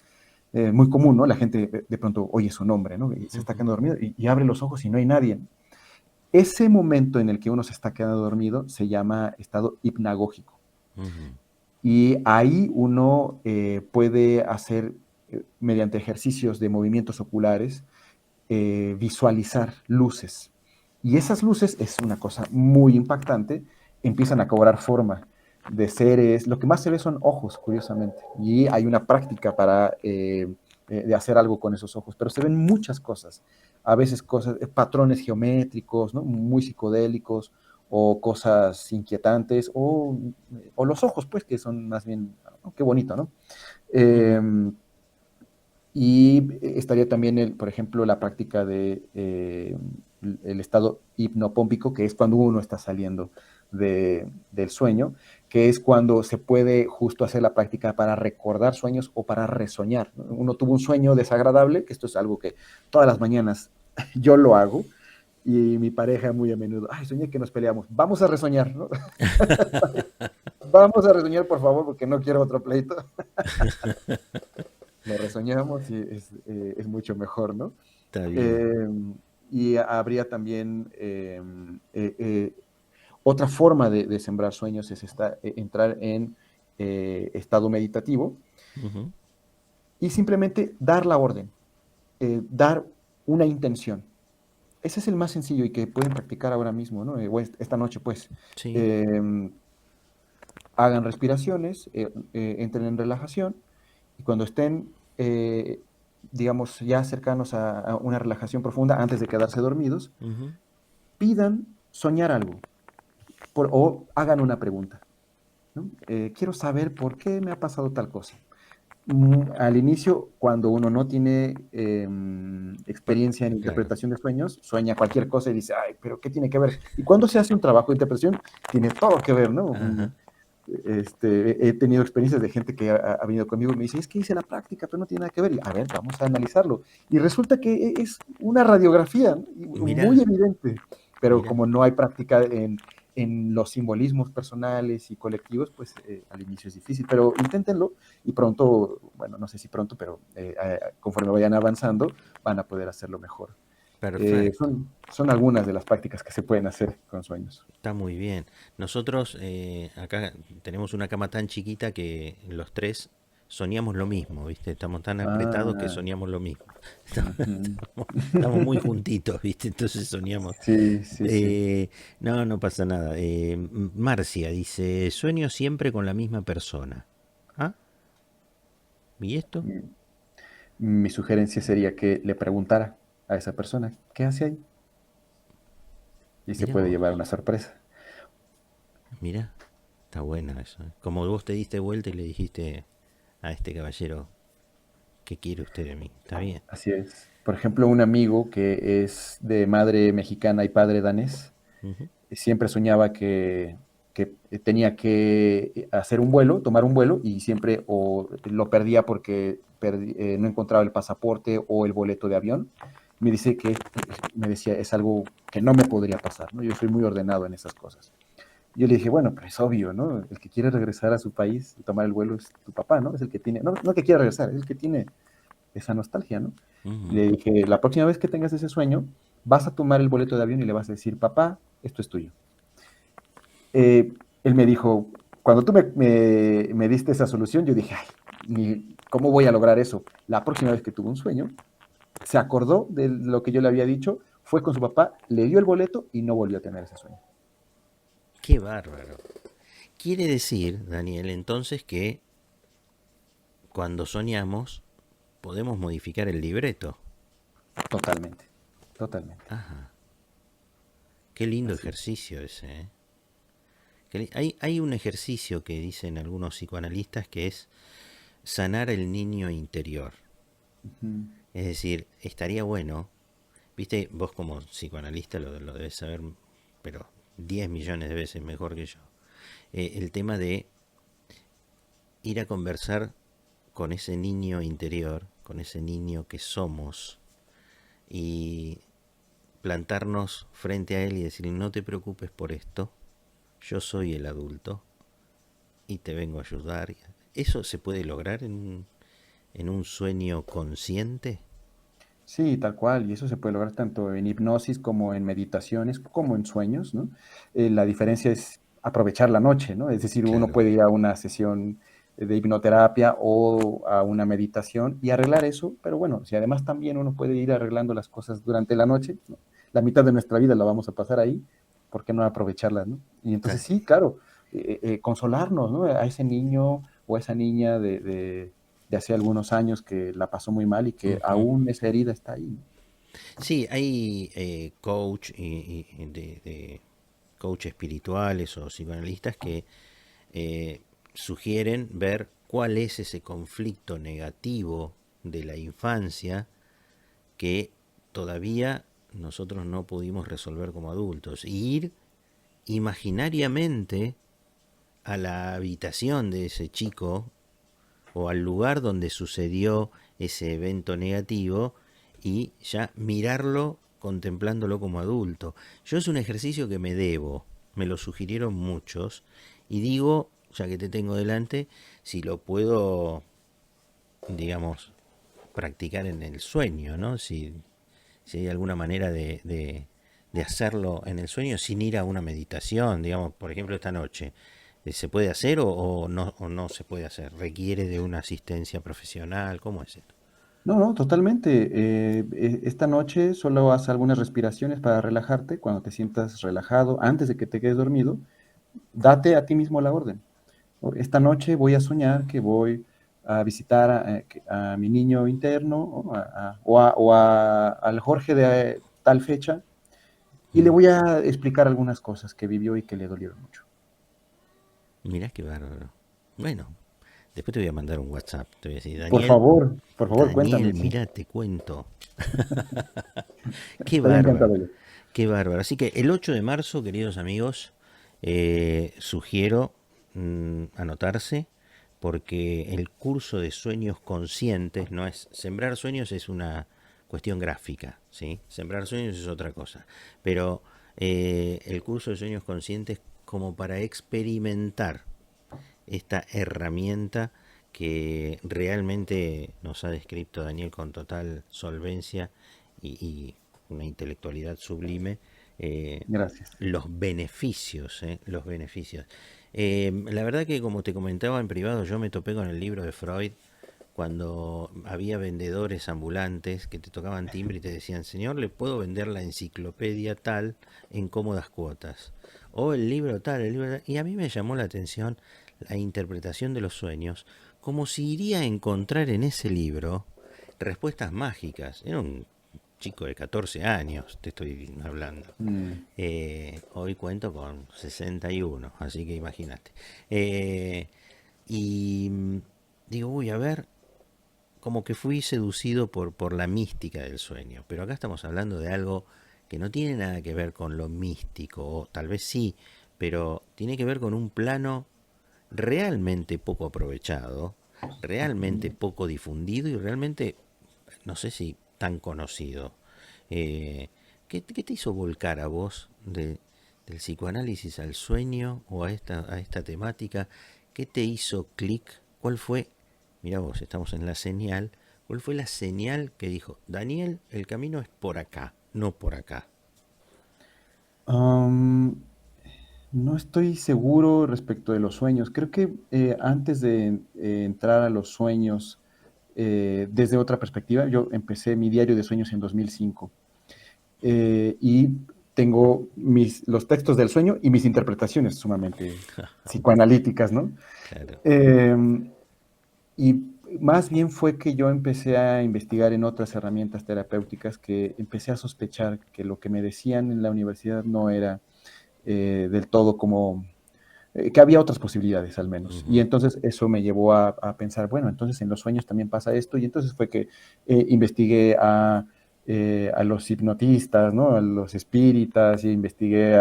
Muy común, ¿no? La gente de pronto oye su nombre, ¿no? Y se está ujú. quedando dormido y abre los ojos y no hay nadie. Ese momento en el que uno se está quedando dormido se llama estado hipnagógico. Ujú. Y ahí uno puede hacer, mediante ejercicios de movimientos oculares, visualizar luces. Y esas luces es una cosa muy impactante, empiezan a cobrar forma de seres, lo que más se ve son ojos, curiosamente, y hay una práctica para de hacer algo con esos ojos, pero se ven muchas cosas, a veces cosas, patrones geométricos, ¿no? Muy psicodélicos, o cosas inquietantes, o los ojos, pues, que son más bien, oh, qué bonito, ¿no? Eh, Ujú. y estaría también, por ejemplo, la práctica de el estado hipnopómpico, que es cuando uno está saliendo del sueño, que es cuando se puede justo hacer la práctica para recordar sueños o para resoñar, ¿no? Uno tuvo un sueño desagradable, que esto es algo que todas las mañanas yo lo hago, y mi pareja muy a menudo, ay, soñé que nos peleamos, vamos a resoñar, ¿no? Vamos a resoñar, por favor, porque no quiero otro pleito. Lo resoñamos y es mucho mejor, ¿no? Está bien. Eh, y habría también otra forma de sembrar sueños es entrar en estado meditativo Ujú. y simplemente dar la orden, dar una intención. Ese es el más sencillo y que pueden practicar ahora mismo, ¿no? O esta noche, pues. Sí. Eh, hagan respiraciones, entren en relajación y cuando estén, digamos, ya cercanos a una relajación profunda antes de quedarse dormidos, Ujú. pidan soñar algo o hagan una pregunta, ¿no? Quiero saber por qué me ha pasado tal cosa. Al inicio, cuando uno no tiene Pa- experiencia en Claro. interpretación de sueños, sueña cualquier cosa y dice, ay, pero ¿qué tiene que ver? Y cuando se hace un trabajo de interpretación, tiene todo que ver, ¿no? Ajá. He tenido experiencias de gente que ha venido conmigo y me dice, es que hice la práctica, pero no tiene nada que ver. Y, a ver, vamos a analizarlo. Y resulta que es una radiografía, ¿no? Y muy Mirá, evidente, pero mirá. como no hay práctica en los simbolismos personales y colectivos, pues al inicio es difícil, pero inténtenlo y pronto, bueno, no sé si pronto, pero conforme vayan avanzando, van a poder hacerlo mejor. Perfecto. Son algunas de las prácticas que se pueden hacer con sueños. Está muy bien. Nosotros acá tenemos una cama tan chiquita que los tres soñamos lo mismo, ¿viste? Estamos tan apretados que Ah, soñamos lo mismo. ujú. Estamos muy juntitos, ¿viste? Entonces soñamos. Sí, sí, sí. Eh, no, no pasa nada. Marcia dice, sueño siempre con la misma persona. ¿Ah? ¿Y esto? Mi sugerencia sería que le preguntara a esa persona qué hace ahí y se Mirá puede llevar vos, una sorpresa. mirá. Está buena eso. Como vos te diste vuelta y le dijiste a este caballero, ¿qué quiere usted de mí? Está bien. Así es. Por ejemplo, un amigo que es de madre mexicana y padre danés, Ujú. siempre soñaba que tenía que hacer un vuelo, tomar un vuelo, y siempre o lo perdía porque no encontraba el pasaporte o el boleto de avión. Me decía, es algo que no me podría pasar, ¿no? Yo soy muy ordenado en esas cosas. Yo le dije, bueno, pero es obvio, ¿no? El que quiere regresar a su país y tomar el vuelo es tu papá, ¿no? Es el que tiene, no que quiere regresar, es el que tiene esa nostalgia, ¿no? Ujú. Le dije, la próxima vez que tengas ese sueño, vas a tomar el boleto de avión y le vas a decir, papá, esto es tuyo. Él me dijo, cuando tú me diste esa solución, yo dije, ay, ¿cómo voy a lograr eso? La próxima vez que tuvo un sueño, se acordó de lo que yo le había dicho, fue con su papá, le dio el boleto y no volvió a tener ese sueño. Qué bárbaro. Quiere decir, Daniel, entonces que cuando soñamos podemos modificar el libreto. Totalmente. totalmente. Ajá. Qué lindo Así. ejercicio ese, ¿eh? Hay un ejercicio que dicen algunos psicoanalistas que es sanar el niño interior. Ujú. Es decir, estaría bueno, viste, vos como psicoanalista lo debes saber, pero 10 millones de veces mejor que yo. El tema de ir a conversar con ese niño interior, con ese niño que somos, y plantarnos frente a él y decirle, no te preocupes por esto, yo soy el adulto y te vengo a ayudar. ¿Eso se puede lograr en un sueño consciente? Sí, tal cual, y eso se puede lograr tanto en hipnosis como en meditaciones, como en sueños, ¿no? La diferencia es aprovechar la noche, ¿no? Es decir, uno Claro. puede ir a una sesión de hipnoterapia o a una meditación y arreglar eso, pero bueno, si además también uno puede ir arreglando las cosas durante la noche, ¿no? La mitad de nuestra vida la vamos a pasar ahí, ¿por qué no aprovecharla, ¿no? Y entonces sí, claro, consolarnos, ¿no? A ese niño o a esa niña de hace algunos años que la pasó muy mal y que Ujú. aún esa herida está ahí, ¿no? Sí, hay coach de coach espirituales o psicoanalistas que sugieren ver cuál es ese conflicto negativo de la infancia que todavía nosotros no pudimos resolver como adultos. Y ir imaginariamente a la habitación de ese chico o al lugar donde sucedió ese evento negativo y ya mirarlo contemplándolo como adulto. Yo es un ejercicio que me debo, me lo sugirieron muchos y digo, ya que te tengo delante, si lo puedo, digamos, practicar en el sueño, ¿no? Si hay alguna manera de hacerlo en el sueño sin ir a una meditación, digamos, por ejemplo, esta noche. ¿Se puede hacer o no se puede hacer? ¿Requiere de una asistencia profesional? ¿Cómo es esto? No, no, totalmente. Esta noche solo haz algunas respiraciones para relajarte. Cuando te sientas relajado, antes de que te quedes dormido, date a ti mismo la orden. Esta noche voy a soñar que voy a visitar a mi niño interno al Jorge de tal fecha y le Mm. voy a explicar algunas cosas que vivió y que le dolieron mucho. Mirá qué bárbaro. Bueno, después te voy a mandar un WhatsApp. Te voy a decir, Por favor, Daniel, cuéntame, sí. mirá, te cuento. Qué Estaría bárbaro, encantado yo. qué bárbaro. Así que el 8 de marzo, queridos amigos, sugiero anotarse porque el curso de sueños conscientes no es sembrar sueños, es una cuestión gráfica, ¿sí? Sembrar sueños es otra cosa, pero el curso de sueños conscientes como para experimentar esta herramienta que realmente nos ha descrito Daniel con total solvencia y una intelectualidad sublime, eh, Gracias. los beneficios, los beneficios. La verdad que como te comentaba en privado, yo me topé con el libro de Freud cuando había vendedores ambulantes que te tocaban timbre y te decían, señor, le puedo vender la enciclopedia tal en cómodas cuotas, o el libro tal, el libro tal, y a mí me llamó la atención la interpretación de los sueños, como si iría a encontrar en ese libro respuestas mágicas. Era un chico de 14 años, te estoy hablando. Mm. Hoy cuento con 61, así que imagínate. Y digo, uy, a ver, como que fui seducido por la mística del sueño. Pero acá estamos hablando de algo que no tiene nada que ver con lo místico, o tal vez sí, pero tiene que ver con un plano realmente poco aprovechado, realmente poco difundido y realmente, no sé si tan conocido. ¿Qué te hizo volcar a vos del psicoanálisis al sueño o a esta temática? ¿Qué te hizo clic? ¿Cuál fue? Mira vos, estamos en la señal. ¿Cuál fue la señal que dijo, Daniel, el camino es por acá, no por acá? Am, no estoy seguro respecto de los sueños. Creo que antes de entrar a los sueños desde otra perspectiva, yo empecé mi diario de sueños en 2005 y tengo los textos del sueño y mis interpretaciones sumamente psicoanalíticas, ¿no? Claro. Eh, y Más bien fue que yo empecé a investigar en otras herramientas terapéuticas que empecé a sospechar que lo que me decían en la universidad no era del todo como que había otras posibilidades al menos. Y Ujú. entonces eso me llevó a pensar, bueno, entonces en los sueños también pasa esto. Y entonces fue que investigué a los hipnotistas, ¿no? A los espíritas, y investigué,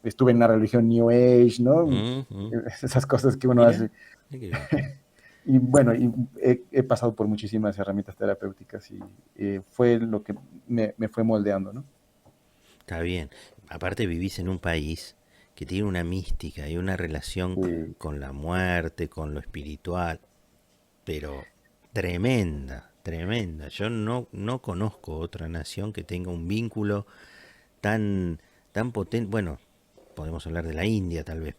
estuve en una religión New Age, ¿no? Ujú. Esas cosas que uno Mira, hace. qué bien. Y bueno, y he pasado por muchísimas herramientas terapéuticas y fue lo que me fue moldeando, ¿no? Está bien. Aparte vivís en un país que tiene una mística y una relación Sí, con la muerte, con lo espiritual, pero tremenda, tremenda. Yo no conozco otra nación que tenga un vínculo tan, tan potente. Bueno, podemos hablar de la India tal vez,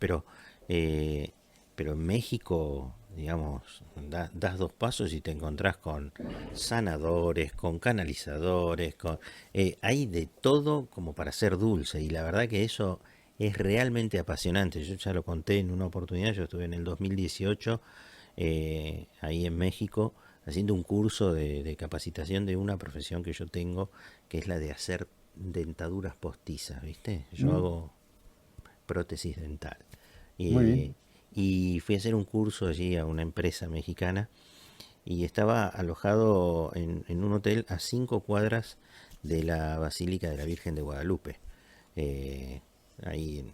eh, pero en México, digamos, das dos pasos y te encontrás con sanadores, con canalizadores, hay de todo como para ser dulce y la verdad que eso es realmente apasionante. Yo ya lo conté en una oportunidad, yo estuve en el 2018 ahí en México haciendo un curso de capacitación de una profesión que yo tengo, que es la de hacer dentaduras postizas, ¿viste? Yo mm, hago prótesis dental. muy Eh, bien. y fui a hacer un curso allí a una empresa mexicana y estaba alojado en un hotel a 5 cuadras de la Basílica de la Virgen de Guadalupe. Eh, ahí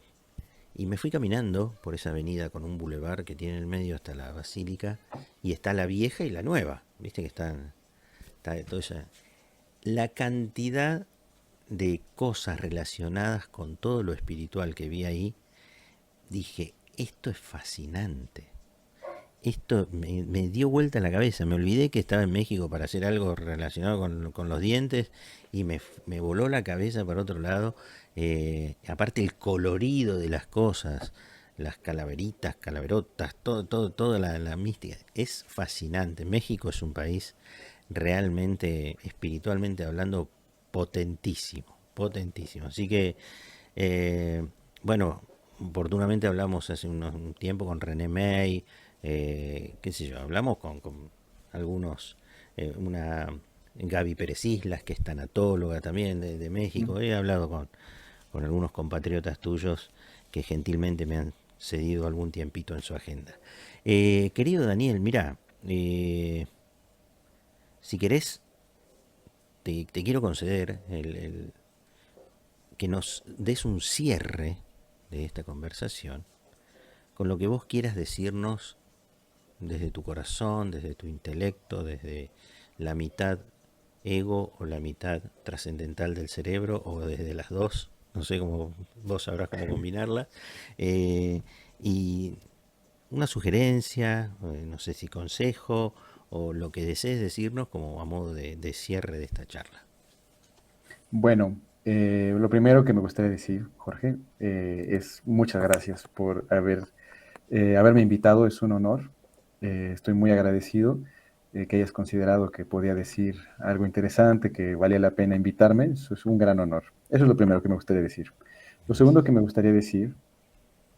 y me fui caminando por esa avenida con un bulevar que tiene en el medio hasta la basílica y está la vieja y la nueva, viste que está toda esa, la cantidad de cosas relacionadas con todo lo espiritual que vi ahí, dije, esto es fascinante. Esto me dio vuelta la cabeza, me olvidé que estaba en México para hacer algo relacionado con los dientes y me voló la cabeza para otro lado. Aparte el colorido de las cosas, las calaveritas, calaverotas, toda la mística, es fascinante. México es un país realmente, espiritualmente hablando, potentísimo, potentísimo. Así que, eh, bueno, oportunamente hablamos hace un tiempo con René May, qué sé yo, hablamos con algunos, una Gaby Pérez Islas, que es tanatóloga también de Mm. México. He hablado con algunos compatriotas tuyos que gentilmente me han cedido algún tiempito en su agenda. Querido Daniel, mira, si querés, te quiero conceder que nos des un cierre de esta conversación con lo que vos quieras decirnos desde tu corazón, desde tu intelecto, desde la mitad ego o la mitad trascendental del cerebro o desde las dos, no sé cómo vos sabrás cómo combinarla, y una sugerencia, no sé si consejo o lo que desees decirnos como a modo de cierre de esta charla. Bueno, lo primero que me gustaría decir, Jorge, es muchas gracias por haberme invitado, es un honor. Estoy muy agradecido que hayas considerado que podía decir algo interesante, que valía la pena invitarme. Eso es un gran honor. Eso es lo primero que me gustaría decir. Lo segundo que me gustaría decir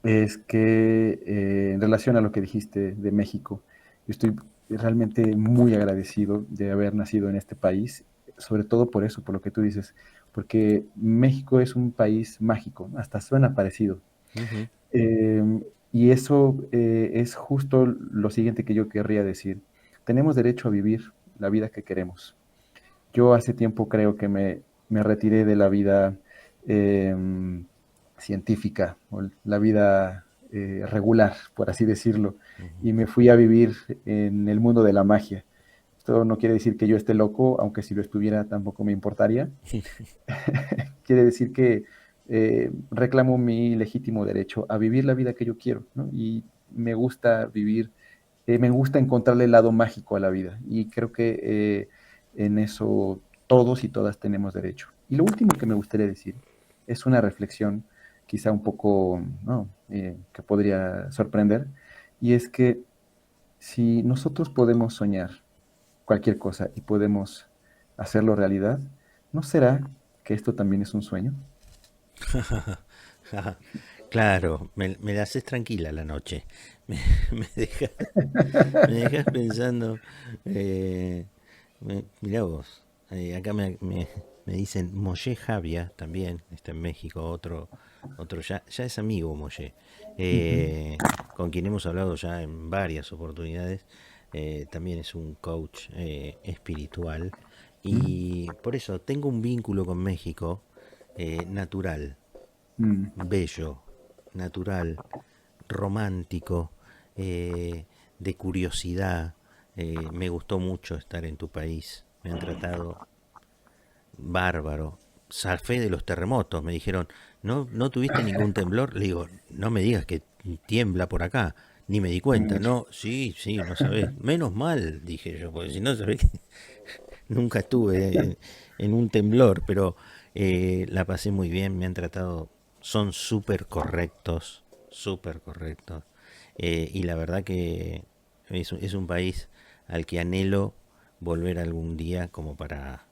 es que en relación a lo que dijiste de México, yo estoy realmente muy agradecido de haber nacido en este país, sobre todo por eso, por lo que tú dices, porque México es un país mágico, hasta suena parecido. Ujú. Eh, y eso es justo lo siguiente que yo querría decir. Tenemos derecho a vivir la vida que queremos. Yo hace tiempo creo que me retiré de la vida eh, científica, o la vida regular, por así decirlo, Ujú. y me fui a vivir en el mundo de la magia. Esto no quiere decir que yo esté loco, aunque si lo estuviera tampoco me importaría. Quiere decir que reclamo mi legítimo derecho a vivir la vida que yo quiero, ¿no? Y me gusta vivir, me gusta encontrarle el lado mágico a la vida. Y creo que en eso todos y todas tenemos derecho. Y lo último que me gustaría decir es una reflexión quizá un poco, ¿no? Que podría sorprender, y es que si nosotros podemos soñar cualquier cosa y podemos hacerlo realidad, ¿no será que esto también es un sueño? Ajá, claro, me la haces tranquila la noche. Me, me dejas, me dejas pensando. eh, Mirá vos, acá me dicen Mollé Javia también, está en México, otro ya es amigo Mollé, Ujú. con quien hemos hablado ya en varias oportunidades. También es un coach espiritual Mm, y por eso tengo un vínculo con México natural, mm. bello, natural, romántico, eh, de curiosidad. Me gustó mucho estar en tu país. Me han tratado bárbaro. Zafé de los terremotos. Me dijeron, ¿no tuviste ningún temblor? Le digo, no me digas que tiembla por acá. Ni me di cuenta. Mm. No, sí, sí, no sabés. Menos mal, dije yo, porque si no sabés que nunca estuve en un temblor, pero la pasé muy bien. Me han tratado, son súper correctos, súper correctos. Y la verdad que es un país al que anhelo volver algún día como para...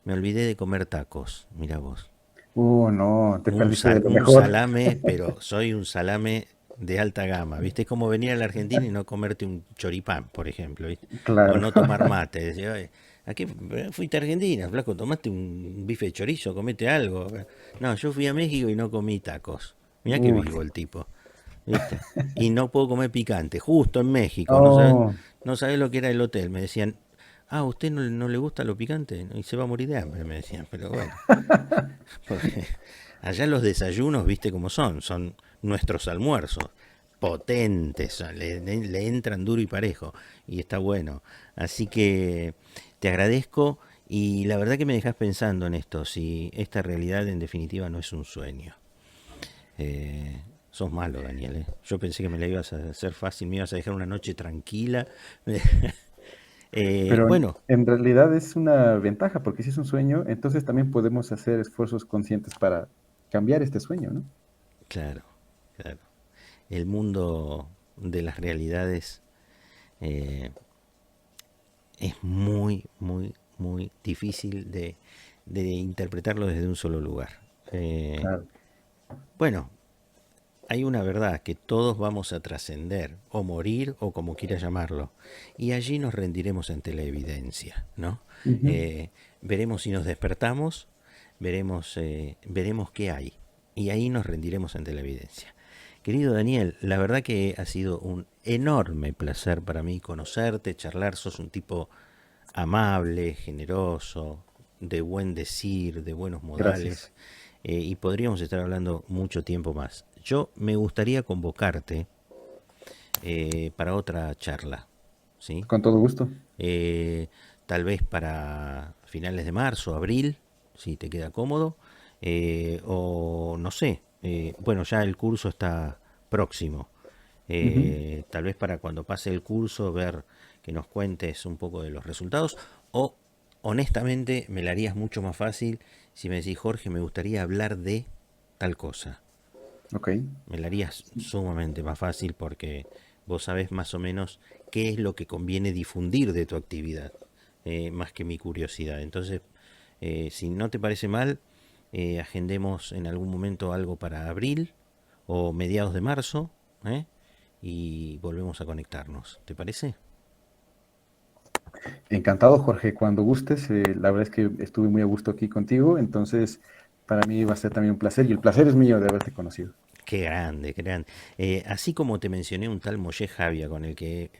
Me olvidé de comer tacos, mira vos. No, te perdiste de lo Un mejor. salame, pero soy un salame de alta gama. ¿Viste? Es como venir a la Argentina y no comerte un choripán, por ejemplo, ¿viste? O Claro. no tomar mate. Decía, "Oye, ¿a qué fuiste a Argentina, flaco? ¿Tomaste un bife de chorizo? ¿Comete algo?" No, yo fui a México y no comí tacos. Mirá que Uy. vivo el tipo, ¿viste? Y no puedo comer picante, justo en México, Oh, no sabés lo que era el hotel. Me decían, ¿a usted no le gusta lo picante? Y se va a morir de hambre, me decían. Pero bueno, porque allá los desayunos, viste cómo son nuestros almuerzos, potentes, le entran duro y parejo, y está bueno. Así que te agradezco y la verdad que me dejas pensando en esto, si esta realidad en definitiva no es un sueño. Sos malo, Daniel, ¿eh? Yo pensé que me la ibas a hacer fácil, me ibas a dejar una noche tranquila. pero Bueno, en realidad es una ventaja, porque si es un sueño, entonces también podemos hacer esfuerzos conscientes para cambiar este sueño, ¿no? claro, claro. El mundo de las realidades eh, es muy, muy, muy difícil de interpretarlo desde un solo lugar. Claro. Bueno, hay una verdad que todos vamos a trascender, o morir, o como quiera llamarlo, y allí nos rendiremos ante la evidencia, ¿no? Ujú. Veremos si nos despertamos, veremos qué hay, y ahí nos rendiremos ante la evidencia. Querido Daniel, la verdad que ha sido un enorme placer para mí conocerte, charlar, sos un tipo amable, generoso, de buen decir, de buenos Gracias. modales, y podríamos estar hablando mucho tiempo más. Yo me gustaría convocarte para otra charla, ¿sí? Con todo gusto. Eh, Tal vez para finales de marzo, abril, si te queda cómodo, o no sé, bueno, ya el curso está próximo. Ujú. Tal vez para cuando pase el curso ver que nos cuentes un poco de los resultados, o honestamente me la harías mucho más fácil si me decís, Jorge, me gustaría hablar de tal cosa. Ok. Me la harías sumamente más fácil porque vos sabés más o menos qué es lo que conviene difundir de tu actividad, más que mi curiosidad. Entonces, si no te parece mal, agendemos en algún momento algo para abril o mediados de marzo, ¿eh? Y volvemos a conectarnos. ¿Te parece? Encantado, Jorge, cuando gustes. La verdad es que estuve muy a gusto aquí contigo, entonces para mí va a ser también un placer y el placer es mío de haberte conocido. Qué grande, qué grande. Así como te mencioné un tal Mollé Javia con el que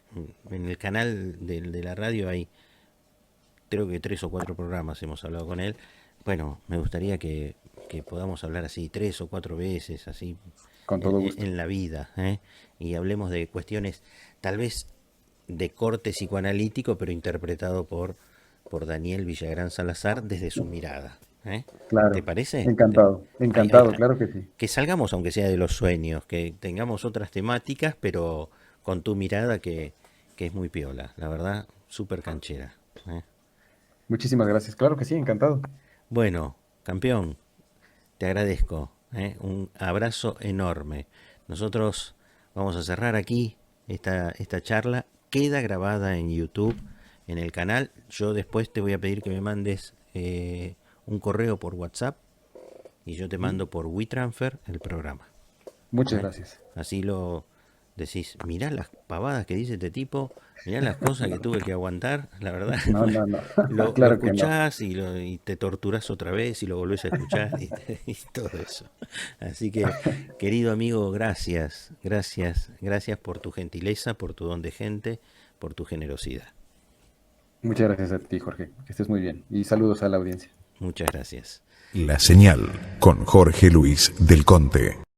en el canal de la radio hay creo que 3 o 4 programas hemos hablado con él. Bueno, me gustaría que podamos hablar así 3 o 4 veces, así Con todo gusto. en la vida, ¿eh? Y hablemos de cuestiones tal vez de corte psicoanalítico, pero interpretado por Daniel Villagrán Salazar desde su mirada. ¿Eh? ¿Te Claro. parece? Encantado. Hay, Encantado, claro que sí. que salgamos, aunque sea de los sueños, que tengamos otras temáticas, pero con tu mirada que es muy piola, la verdad, súper canchera. ¿Eh? Muchísimas gracias. Claro que sí, encantado. Bueno, campeón, te agradezco, ¿eh? Un abrazo enorme. Nosotros vamos a cerrar aquí esta charla. Queda grabada en YouTube, en el canal. Yo después te voy a pedir que me mandes un correo por WhatsApp y yo te mando por WeTransfer el programa. Muchas gracias. Así lo decís, mirá las pavadas que dice este tipo, mirá las cosas que tuve que aguantar, la verdad. No. Lo Claro que no. escuchás y te torturás otra vez y lo volvés a escuchar y todo eso. Así que, querido amigo, gracias por tu gentileza, por tu don de gente, por tu generosidad. Muchas gracias a ti, Jorge. Que estés muy bien. Y saludos a la audiencia. Muchas gracias. La señal con Jorge Luis del Conte.